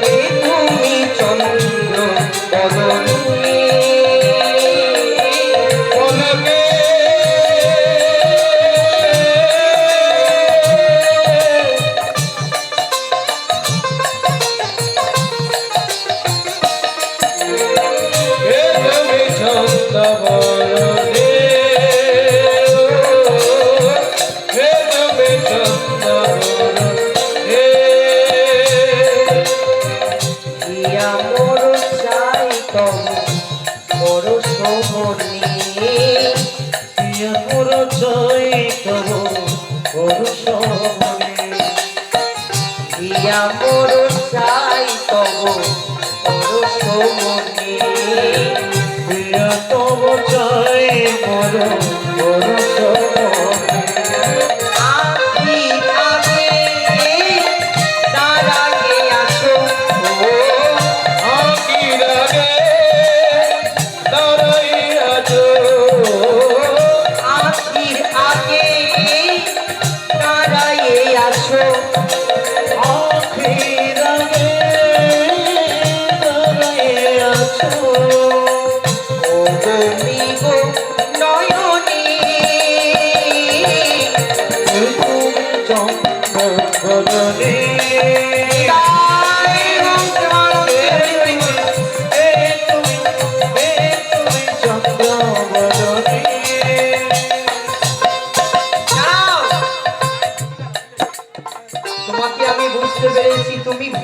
কে তুমি চন্দ্র বদনে,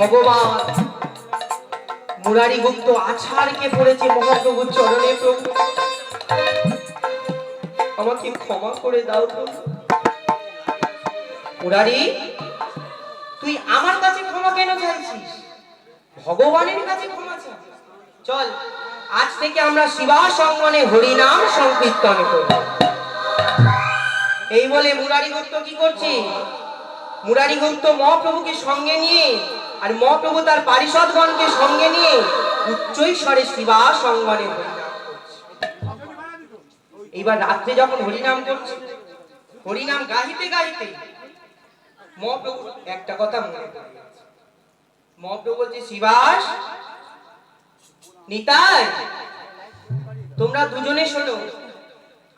ভগবান। মুরারি গুপ্ত আছাড়কে পড়েছে মহাপ্রভুর চরণে, প্রভু আমাকে ক্ষমা করে দাও প্রভু। মুরারি, তুই আমার কাছে ক্ষমা কেন চাইছিস? ভগবানের কাছে ক্ষমা চাই। চল আজ থেকে আমরা শিবাস অঙ্গনে হরিনাম সংকীর্তন করব। এই বলে মুরারি গুপ্ত কি করছে? মুরারি গুপ্ত মহাপ্রভুকে সঙ্গে নিয়ে আর মহাপ্রভু তার পারিষদগণকে সঙ্গে নিয়ে উচ্চই স্বরে শিবাস অঙ্গনে হরিনাম করছে। এইবার রাত্রে যখন হরিনাম করছে, হরিনাম গাহিতে গাহিতে মহাপ্রভু একটা কথা মনে পড়ে গেছে। মহাপ্রভু বলছে, শিবাস, নিতাই, তোমরা দুজনে শোনো,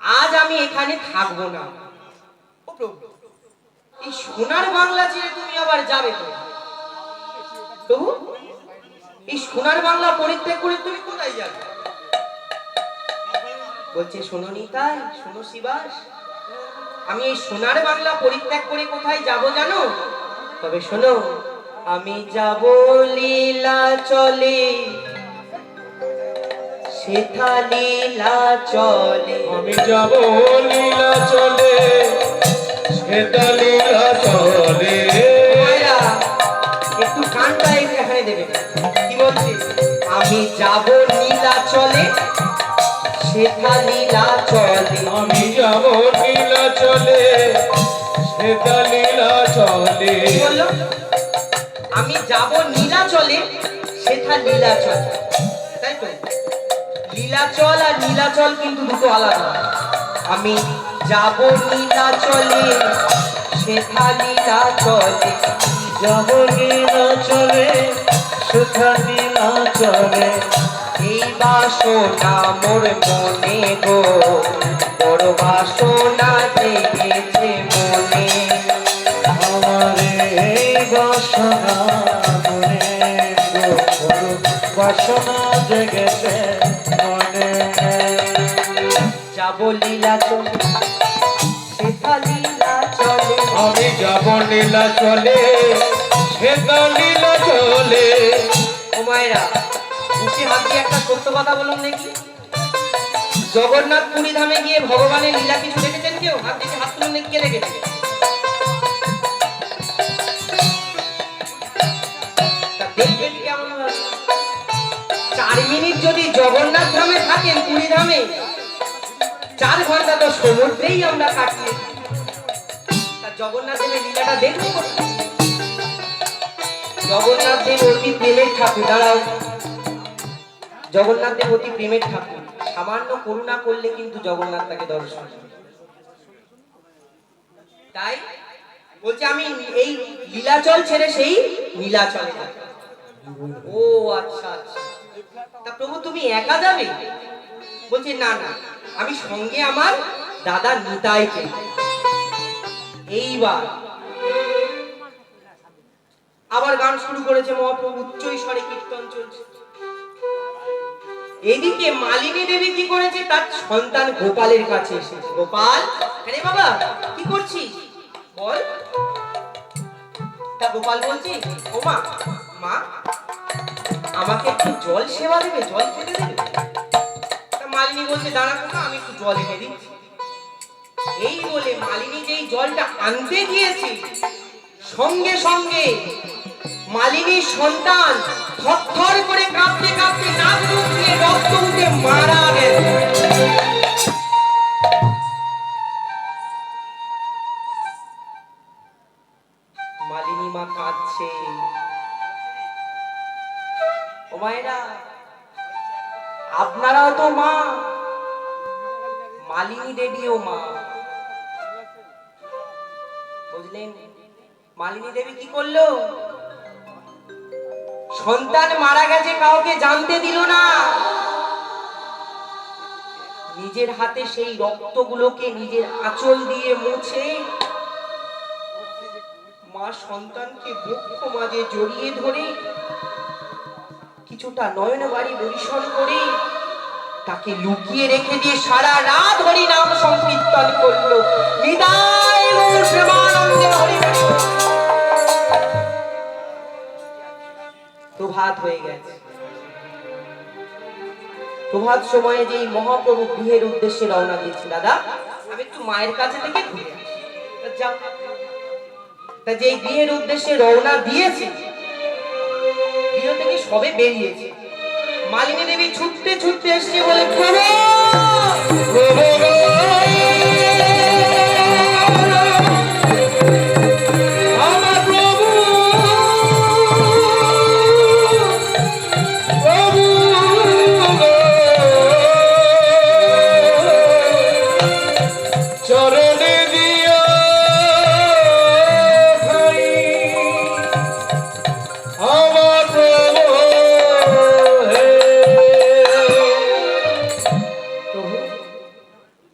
আজ আমি এখানে থাকবো না। ও প্রভু, এই সোনার বাংলা ছেড়ে তুমি আবার যাবে তো? প্রভু, এই সোনার বাংলা পরিত্যাগ করে তুমি কোথায় যাবে? বলছে, শোনো নিতাই, শোনো শিবাস, আমি এই সোনার বাংলা পরিত্যাগ করে কোথায় যাব জানো? তবে শোনো, আমি যাব লীলা চলে, সেথা লীলা চলে। আমি যাব লীলা চলে, সেথা লীলা চলে। একটু গানটা এখানে দেবে। কি বলছে? আমি যাব লীলা চলে, সেথা লীলা চলে। আমি যাব লীলা চলে, সেথা লীলা চলে। কি বললো? আমি যাব নীলাচলে, সেথা লীলাচল। তাই তো? লীলাচল আর নীলাচল কিন্তু দুটো আলাদা। আমি যাব নীলাচলে, সেথা লীলাচলে। যাব নীলাচলে, সেথা নীলাচলে। এই বাসনা মোর মনে গো, বড় বাসনা জেগেছে মনে। আমার এই বাসনা মনে গো, বড় বাসনা জেগেছে মনে। যাব লীলাচলে, সেথা লীলাচলে। আমি যাব লীলা চলে সেটা লীলা চলে। ও মায়েরা, উঠে হাত দিয়ে একটা সত্য কথা বলুন দেখি। জগন্নাথ পুরী ধামে গিয়ে ভগবানের লীলা কিছু দেখেছেন কেউ? হাত দেখে হাত তুলুন দেখি, কে দেখেছে? তা দেখবেন কেমন ভাবে? 4 মিনিট যদি জগন্নাথ ধামে থাকেন, পুরী ধামে, 4 ঘন্টা তো সমুদ্রেই আমরা কাটিয়ে দিই। তা জগন্নাথ দেবের লীলাটা দেখবো কোথায়? জগন্নাথ দেব অতি প্রেমের ঠাকুর। দাঁড়াও, জগন্নাথ দেব অতি প্রেমের ঠাকুর। সামান্য করুণা করলে কিন্তু জগন্নাথ তাকে দর্শন করে। তাই বলছে আমি এই লীলাচল ছেড়ে সেই নীলাচলে যাব। ও আচ্ছা আচ্ছা, তা প্রভু তুমি একা যাবে? বলছে না না, আমি সঙ্গে আমার দাদা নিতাইকে। এইবার আবার গান শুরু করেছে মহাপ্রভু, উচ্চ স্বরে কীর্তন চলছে। এদিকে মালিনী দেবী কি করেছে? তার সন্তান গোপালের কাছে এসেছে। গোপাল, আরে বাবা কি করছিস বল। তা গোপাল বলছি, ও মা, মা আমাকে একটু জল সেবা দেবে, জল খেতে দেবে? তা মালিনী বলছে দাঁড়া না, আমি একটু জল এনে দিচ্ছি। এই বলে মালিনী যেই জলটা আনতে গিয়েছে, সঙ্গে সঙ্গে মালিনীর সন্তান থরথর করে কাঁপতে কাঁপতে নাক মুখ দিয়ে রক্ত উঠে মারা গেছে। মালিনী মা কাঁদছে। ও মায়েরা, আপনারাও তো মা, মালিনী দেবীও মা, বুঝলেন? মালিনী দেবী কি করলো? সন্তান মারা গেছে, কাউকে জানতে দিল না। নিজের হাতে সেই রক্তগুলোকে নিজের আঁচল দিয়ে মুছে মা সন্তানকে বক্ষ মাঝে জড়িয়ে ধরে কিছুটা নয়ন বাড়ি পরিশন করে তাকে লুকিয়ে রেখে দিয়ে সারা রাত হরি নাম সংকীর্তন করলো। নিতাই গৌর প্রেমানন্দে হরি হরি। প্রভাত হয়ে গেছে। প্রভাত সময়ে যেই মহাপ্রভু গৃহের উদ্দেশ্যে রওনা দিয়েছে, দাদা আমি একটু মায়ের কাছে থেকে ঘুরে আসি। যাও। তা যেই গৃহের উদ্দেশ্যে রওনা দিয়েছে, গৃহ থেকে সবে বেরিয়েছে, মালিনী দেবী ছুটতে ছুটতে এসছে, বলে প্রভু আমার প্রভু, প্রভু চরণে দিও ঠাই আমার প্রভু। প্রভু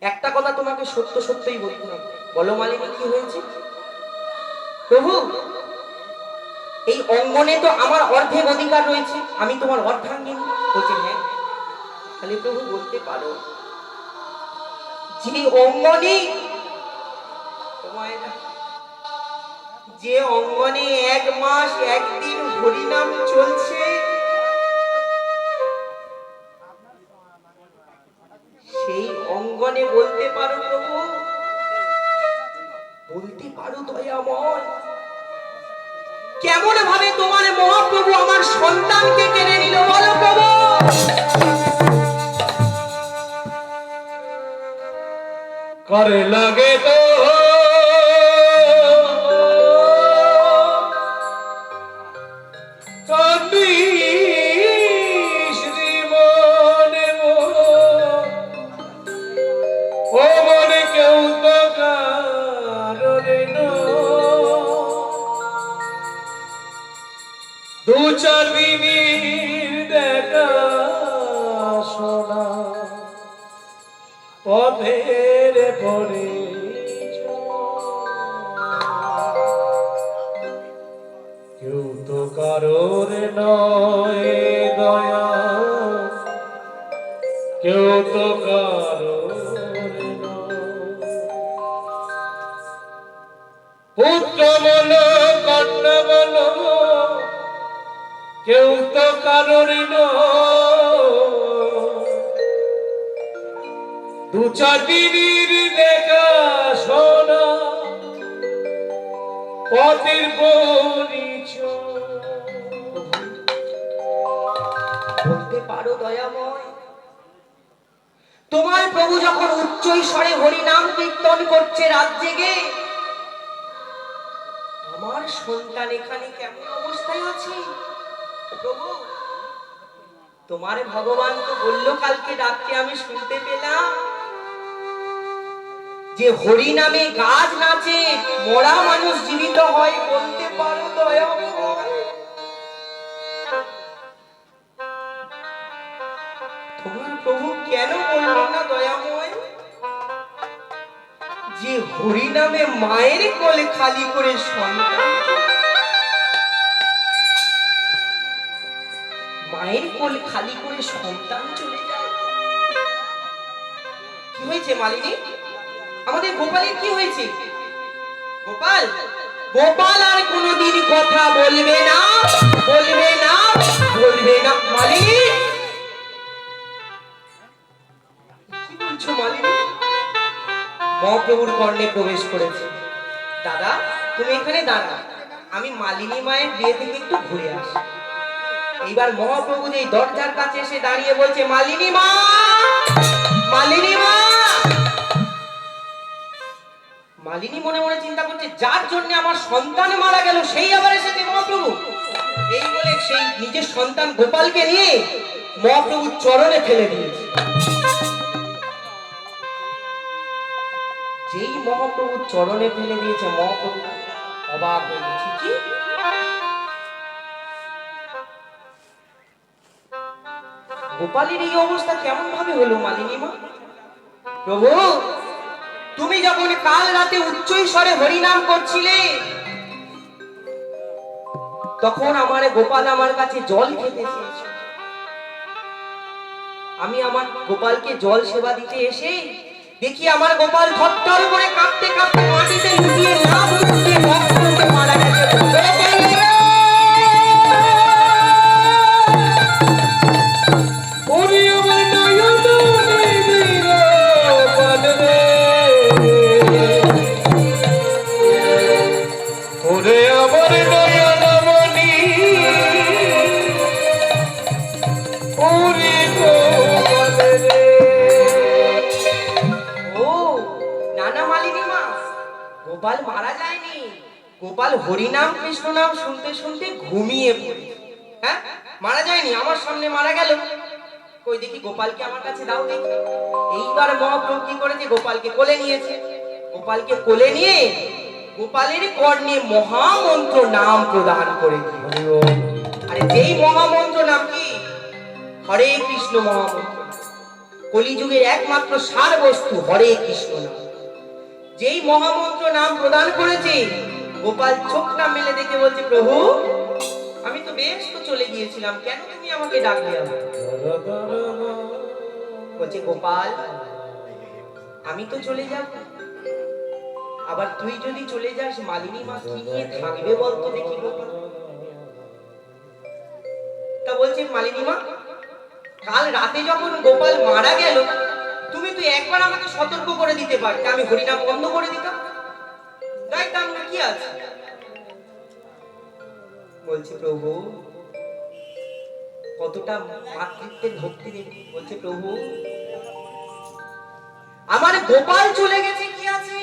একটা কথা তোমাকে সত্য সত্যই বলতে হবে, বলো মালিনী কি হয়েছে? প্রভু এই অঙ্গনে তো আমার অর্ধেক অধিকার রয়েছে, আমি তোমার অর্ধাঙ্গিনী। বলছে হ্যাঁ। তাহলে প্রভু বলতে পারো যে অঙ্গনে, যে অঙ্গনে 1 মাস 1 দিন হরিনাম চলছে, সেই অঙ্গনে বলতে পারো প্রভু? বলতে পারো দয়াময়? কেমন ভাবে তোমার মহাপ্রভু আমার সন্তানকে কেড়ে নিল বলো প্রভু? করে লাগে তো কান্দিস জীবনে ও মনে কেউ তো কারণে দু চার দিনের দেখা শোনা পথের পরে কেউ তো কারোর নয় দয়া, কেউ তো কারোর নয়। পুত্র বলো কন্যা বলো কেউ তো কারোর দু চার দিনের দেখা শোনা পথের পরিচয়। বলতে পারো দয়াময়, তোমার প্রভু যখন উচ্চ স্বরে হরিনাম কীর্তন করছে রাত জেগে, আমার সন্তান এখানে কেমন অবস্থায় আছে? প্রভু, তোমার ভগবান তো বললো কালকে রাত্রে আমি শুনতে পেলাম যে হরি নামে গাছ নাচে, মরা মানুষ জীবিত হয়। বলতে পারো দয়াময়, তোমার প্রভু কেন বললো না দয়াময় যে হরি নামে মায়ের কোলে খালি করে সন্তান, মায়ের কোল খালি করে সন্তান চলে যায়? কি হয়েছে মালিনী? আমাদের গোপালের কি হয়েছে? গোপাল, গোপাল আর কোনোদিন কথা বলবে না, বলবে না, বলবে না। মালিনী, কি বলছো মালিনী? মহাপ্রভুর কর্ণে প্রবেশ করেছে। দাদা, তুমি এখানে দাঁড়া, আমি মালিনী মায়ের বিয়ে থেকে একটু ঘুরে আসি। এইবার মহাপ্রভু যে দরজার কাছে এসে দাঁড়িয়ে বলছে, মালিনী মা, মালিনী মা। মালিনী মনে মনে চিন্তা করছে, যার জন্য আমার সন্তান মারা গেল সেই আবার এসেছে মহাপ্রভু। এই বলে সেই নিজের সন্তান গোপালকে নিয়ে মহাপ্রভুর চরণে ফেলে দিয়েছে। যেই মহাপ্রভুর চরণে ফেলে দিয়েছে, মহাপ্রভু অবাক হয়ে গেছে। কি গোপালের এই অবস্থা কেমন ভাবে হলো মালিনী মা? প্রভু, তুমি যখন কাল রাতে উচ্চ স্বরে হরিনাম করছিলে, তখন আমার গোপাল আমার কাছে জল খেতে চেয়েছিল। আমি আমার গোপালকে জল সেবা দিতে এসে দেখি আমার গোপাল থরথর করে কাঁপতে কাঁপতে মাটিতে লুটিয়ে না বুঝতে মহাপ্রভুকে মারা গেছে। গোপাল মারা যায়নি, গোপাল হরিনাম কৃষ্ণ নাম শুনতে শুনতে ঘুমিয়ে পড়ে। হ্যাঁ, মারা যায়নি, আমার সামনে মারা গেল। কই দেখি গোপালকে আমার কাছে দাও দেখি। এইবার মহাপ্রভু কি করেছে, গোপালকে কোলে নিয়েছে। গোপালকে কোলে নিয়ে গোপালের কর্ণে মহামন্ত্র নাম প্রদান করে দিল। আরে যেই মহামন্ত্র নাম কি? হরে কৃষ্ণ মহামন্ত্র। কলিযুগের একমাত্র সার বস্তু হরে কৃষ্ণ নাম। যেই মহামন্ত্র নাম প্রদান করেছে, গোপাল চোখটা মেলে দেখে বলছে, প্রভু, আমি তো বেশ তো চলে গিয়েছিলাম, কেন তুমি আমাকে ডাকলে? বলছে, গোপাল, আমি তো চলে যাব, আবার তুই যদি চলে যাস মালিনী মা কি নিয়ে থাকবে বলতো দেখি গোপাল। তা বলছে, মালিনী মা, কাল রাতে যখন গোপাল মারা গেল, তুমি তো একবার আমাকে সতর্ক করে দিতে পারতে, আমি হরিনাম বন্ধ করে দিতাম, গাইতাম না, কি আছে? বলছে, প্রভু, কতটা মাতৃত্বের ভক্তি দেখি। বলছে, প্রভু, আমার গোপাল চলে গেছে, কি আছে?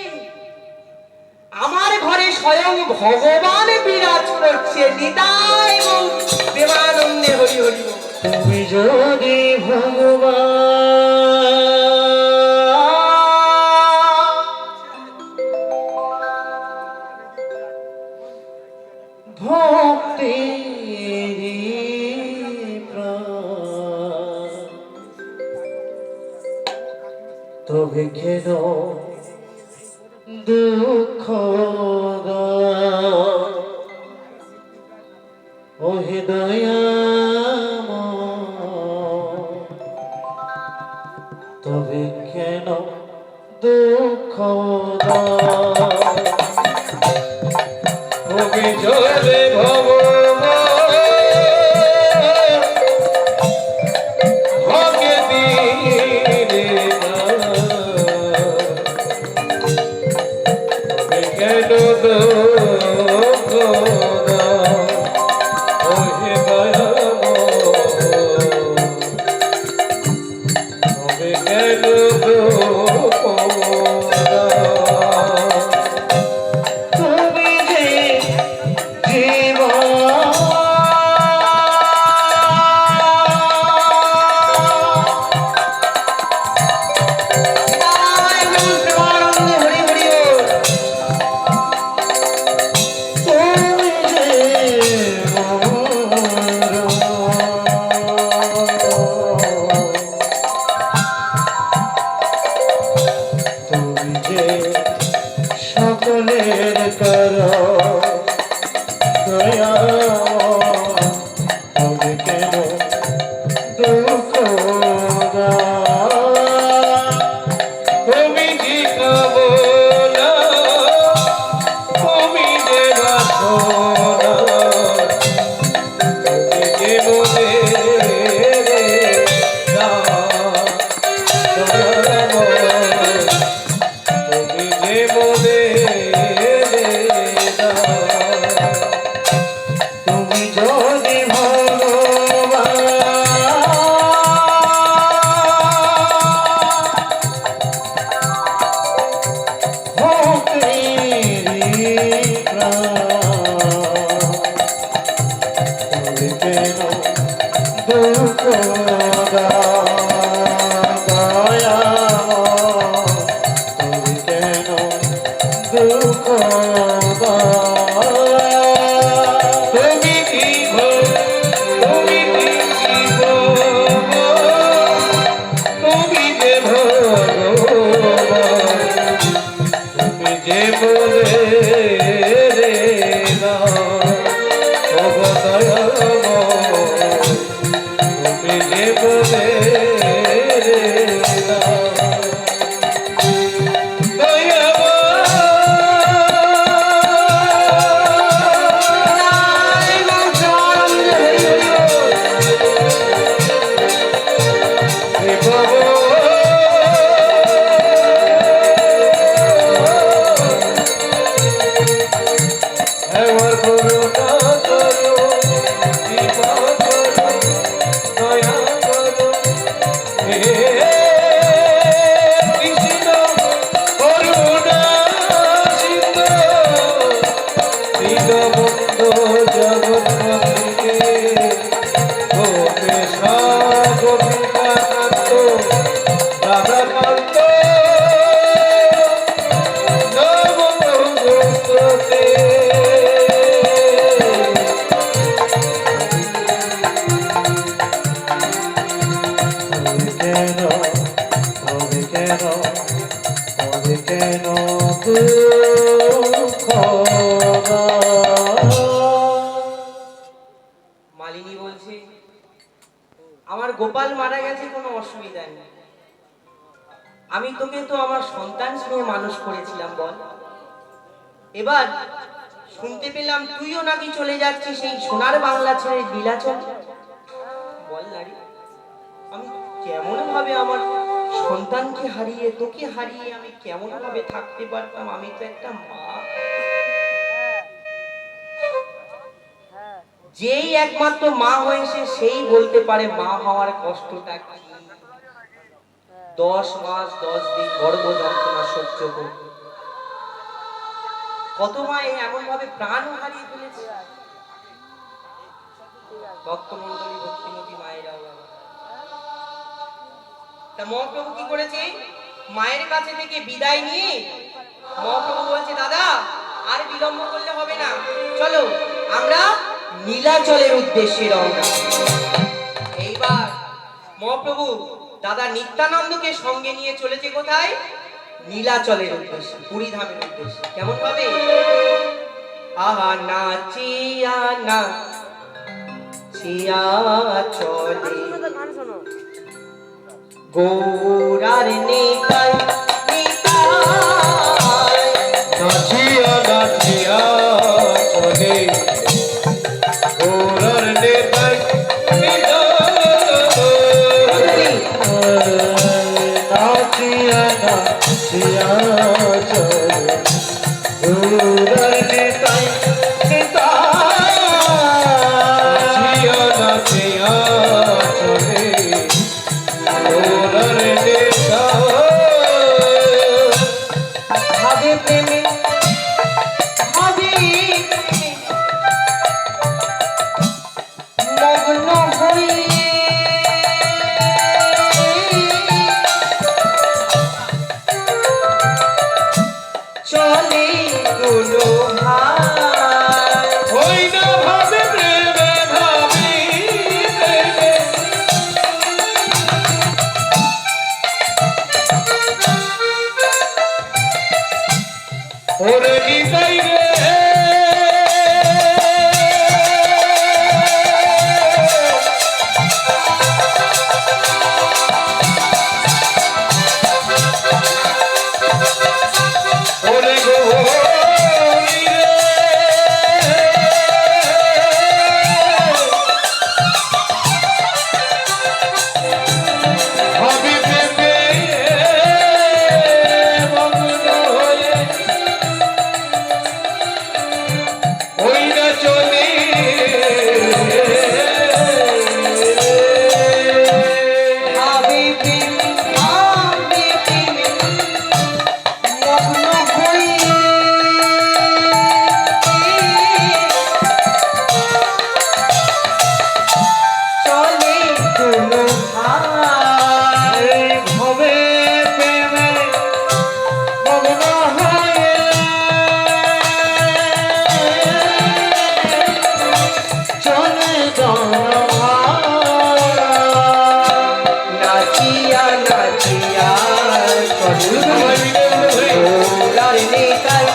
আমার ঘরে স্বয়ং ভগবান বিরাজ করছে। নিতাই দেবানন্দে হরি হরি। তুমি যদি ভগবান ভক্তি তবে কেন দুঃখ ওহে দয়া, তবে কেন দুঃখ তুমি চলে ভব হকে দিলে না তুমি কেন দুঃখ দাও ওহে দয়াময় তুমি কেন দুঃখ দাও তুমি যে জীবন প্রেমানন্দে হরি হরি বল। তুমি যে তুমি যে সকলের করো দয়া তুমি কেন দুঃখ দাও তুমি জিতাবো না তুমি যে বাসনা তুমি যে মনে তুমি যে মনে তুমি যদি ভগবান ভক্তির প্রাণ, তুমি কেন দুঃখ দাও দয়াময়, তুমি কেন দুঃখ দাও তুমি কি গো তুমি কি জীব তুমি যে ভগবান তুমি যে বলে রে না ও গো দয়াময় তুমি যে বলে রে না কেন দুঃখ মালিনী বলছে আমার গোপাল মারা গেছে, কোনো অসুবিধা নেই, আমি তোকে তো আমার সন্তান স্নেহে মানুষ করেছিলাম বল। এবার শুনতে পেলাম তুইও নাকি চলে যাচ্ছিস সেই সোনার বাংলা ছেড়ে নীলাচল। বল নারী, আমি কেমন ভাবে আমার সন্তানকে হারিয়ে তোকে হারিয়ে আমি কেমন ভাবে থাকতে পারতাম? আমি তো একটা মা। যেই একমাত্র মা হয়েছে সেই বলতে পারে মা হওয়ার কষ্টটা কি। 10 মাস 10 দিন গর্ভ যন্ত্রণা সহ্য করতে কত মা এমন ভাবে প্রাণ হারিয়ে ফেলেছে। ভক্তমণ্ডলী ভক্তিমতী মায়েরা, তা মহাপ্রভু কি করেছে? মায়ের কাছে থেকে বিদায় নিয়ে মহাপ্রভু বলছে দাদা আর বিলম্ব করলে হবে না, চলো আমরা নীলাচলের উদ্দেশ্যে রওনা। এইবার মহাপ্রভু দাদা নিত্যানন্দকে সঙ্গে নিয়ে চলেছে কোথায়? নীলাচলের উদ্দেশ্যে, পুরী ধামের উদ্দেশ্যে। কেমন ভাবে? আহা নাচিয়া নাচিয়া চলে গৌরার নিতাই নিতাই, নাচিয়া নাচিয়া চলে শিয়া চলে গৌরার নিতাই নিতাই শিয়া নাচিয়া চলে গৌরার নিতাই ভাবে প্রেমে ভাবে মগ্ন হয়ে চলে দুলো ভাই ওই না ভাবে প্রেমে ভাবি প্রেমে ওরে নিতাই রে ওরে গৌরী রে ভাবি প্রেমে মগ্ন হয়ে ওই না চলে ভাবে প্রেমে ভাবে প্রেমে মগ্ন হয়ে চলে দুলো ভাই ভবে প্রেমে মগ্ন হয়ে চলে নাচিয়া নাচিয়া চলে গৌরার নিতাই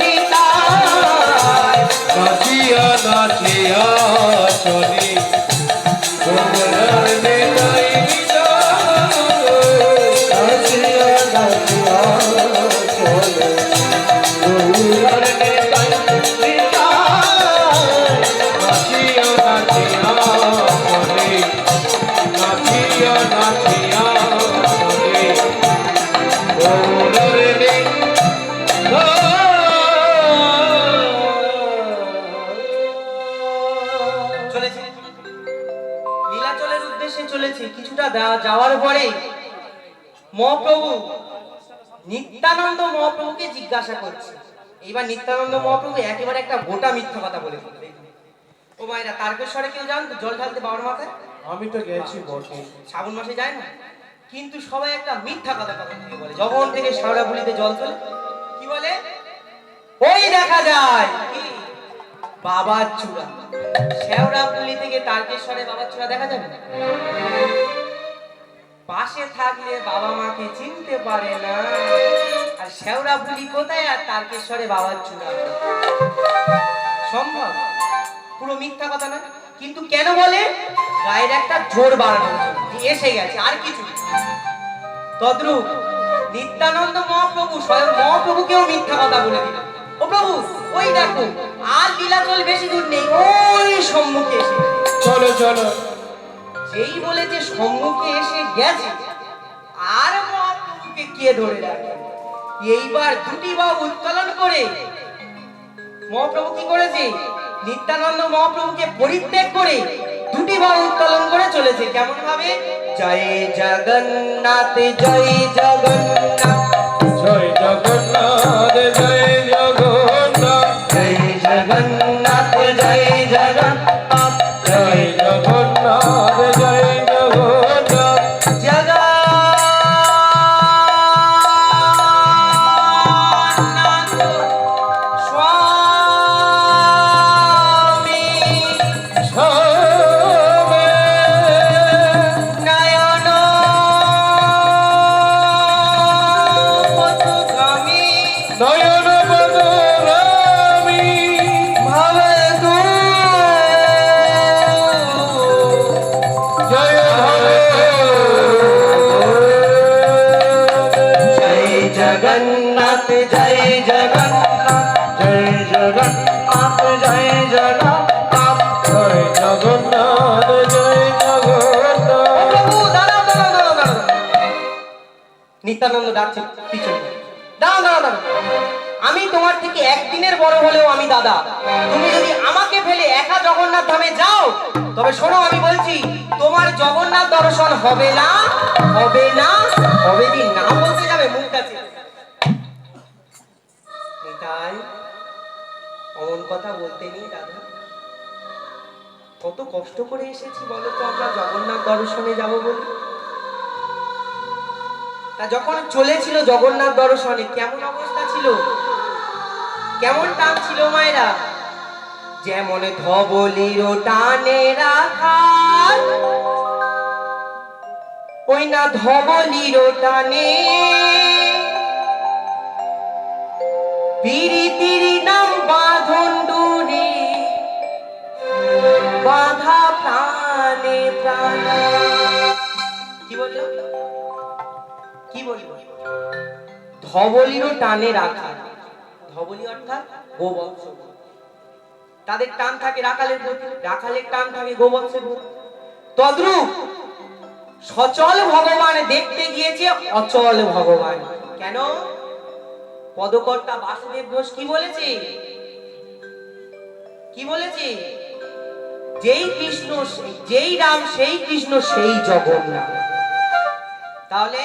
নিতাই নাচিয়া নাচিয়া চলে গৌরার নিতাই নাচিয়া নাচিয়া চলে গৌরার নিতাই নিতাই নাচিয়া নাচিয়া চলে নাচিয়া নাচিয়া চলে গৌরার চলেছে লীলাচলের উদ্দেশ্যে চলেছে কিছুটা যাওয়ার পরে মহাপ্রভু নিত্যানন্দ মহাপ্রভুকে জিজ্ঞাসা করছে। এইবার নিত্যানন্দ মহাপ্রভু একেবারে একটা গোটা মিথ্যা কথা বলে ফেলবে। ও মায়েরা তারকেশ্বরে কেউ যান তো জল ঢালতে বাবার মাথায়? আমি তো গেছি বটে শ্রাবণ মাসে যায় না, কিন্তু সবাই একটা মিথ্যা কথা থেকে বলে। যখন থেকে শেওড়াফুলিতে জল তোলে কি বলে? ওই দেখা যায় কি বাবার চূড়া। শেওড়াফুলি থেকে তারকেশ্বরে বাবার চূড়া দেখা যাবে না? পাশে থাকলে বাবা মাকে চিনতে পারে না। আর শেওড়াফুলি কোথায় আর তারকেশ্বরে বাবার চূড়া সম্ভব? পুরো মিথ্যা কথা না, কিন্তু কেন বলে? গায়ের একটা জোর বাড়ানোর জন্য, যে এসে গেছে আর কিছু না। তদ্রূপ নিত্যানন্দ মহাপ্রভু স্বয়ং মহাপ্রভুকেও মিথ্যা কথা বলে দিল। ও প্রভু ওই দেখো আর লীলাচল বেশি দূর নেই, ওই সম্মুখে এসে গেছে। চলো চলো যেই বলে যে সম্মুখে এসে গেছে আর মহাপ্রভুকে কে ধরে রাখে? এইবার দুটি বাহু উত্তোলন করে মহাপ্রভু কি করেছে? নিত্যানন্দ মহাপ্রভুকে পরিত্যাগ করে দুটি বাহু উত্তোলন করে চলেছে। কেমন ভাবে? জয় জগন্নাথ জয় জগন্নাথ জয় জগন্নাথ জয় জগন্নাথ জয় জগন্নাথ জয় জগন্নাথ জয় জগন্নাথ জয় জগন্নাথ জগন্নাথ স্বামী সবে নয়ন পথগামী নয়ন বদরামি ভাবে গো জয় হরে জয় জগন্নাথ জয় জগন্নাথ জয় জগন্নাথ জয় জগন্নাথ জয় জগন্নাথ জয় জগন্নাথ প্রভু দাঁড়াও দাঁড়াও দাঁড়াও দাঁড়াও। নিত্যানন্দ ডাকছে পিছনে, দাঁড়াও দাঁড়াও দাঁড়াও, আমি তোমার থেকে একদিনের বড় হলেও আমি দাদা। তুমি যদি আমাকে ফেলে একা জগন্নাথ ধামে যাও, তবে শোনো আমি বলছি, তোমার জগন্নাথ দর্শন হবে না, হবে না, হবে দিন না বলতে যাবে মুখ কাছে। তাই অমন কথা বলতে নেই দাদা, কত কষ্ট করে এসেছি বলো তো আমরা জগন্নাথ দর্শনে যাব বলে। তা যখন চলেছিল জগন্নাথ দর্শনে কেমন অবস্থা ছিল, কেমন টান ছিল মায়েরা, যেমন ধবলির টানে রাখা, ওই না ধবলির টানে পিরিতিরি নাম বাঁধন ডুরি, বাধা প্রাণে প্রাণ। কি বলল, কি বলল? ধবলিরও টানে রাখা, ধবলি অর্থাৎ গোবৎস, তাদের টান থাকে রাখালের প্রতি, রাখালের টান থাকে গোবৎসের প্রতি। তদ্রূপ সচল ভগবান দেখতে গিয়েছে অচল ভগবান। কেন? পদকর্তা বাসুদেব ঘোষ কি বলেছে, কি বলেছে? যেই কৃষ্ণ, যেই রাম সেই কৃষ্ণ সেই জগন্নাথ। তাহলে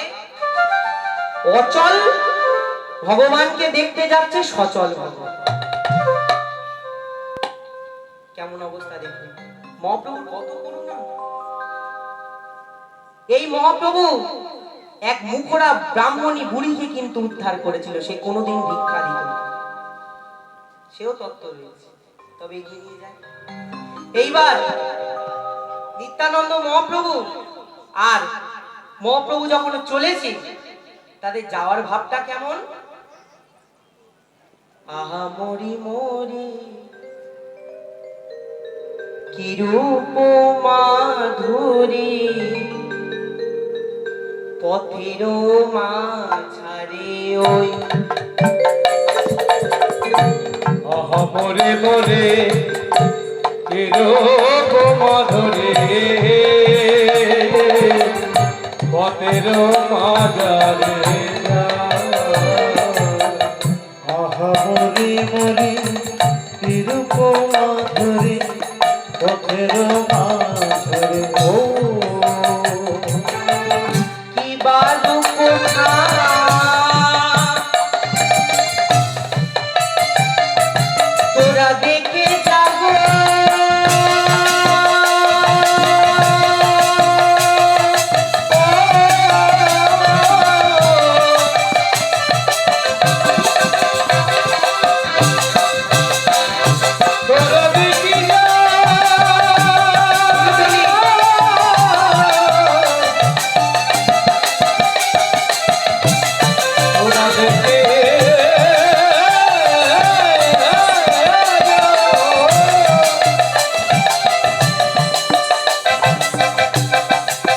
অচল ভগবানকে দেখতে যাচ্ছে সচল ভগবান। কেমন অবস্থা দেখুন, মহাপ্রভুর কত করুণা। এই মহাপ্রভু এক মুখরা ব্রাহ্মণী বুড়িকে কিন্তু উদ্ধার করেছিল, সে কোনোদিন ভিক্ষা দিত না, সেও তত্ত্ব রয়েছে। তবে এগিয়ে নিয়ে যায়। এইবার নিত্যানন্দ মহাপ্রভু আর মহাপ্রভু যখন চলেছে, তাদের যাওয়ার ভাবটা কেমন, আহা মরি মরি কি রূপ মাধুরী, পথের মাঝারে ওই আহা মরে মরে কিরূপ মাধুরী, পথের মাঝারে আহা মরি মরি তিরূপ মাধুরী, পথের মাঝারে ও কি বালু কোঠা, তোরা দেখে যাবো তোরা দেখি না, তোরা দেখে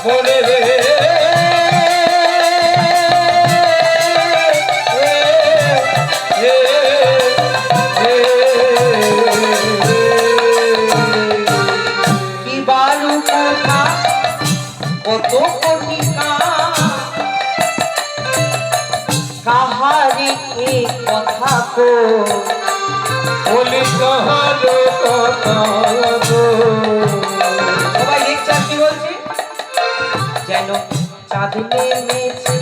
মনে রে কি বালু কোঠা, কত কটিকা, কাহারে এ কথা কো, বলি কাহার কথা গো। সবাই দেখছেন কি বলছে, যেন চাঁদ নেমেছে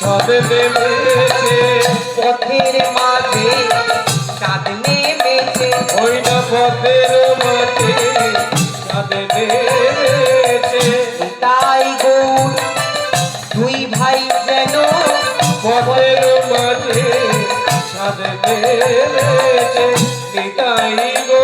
চাঁদ নেমেছে, পথের মাঝে, চাঁদ নেমেছে ওই না পথের মাঝে চাঁদ নেমেছে, তাই গৌর দুই ভাই যেন পথের মাঝে চাঁদ নেমেছে, নিতাই গো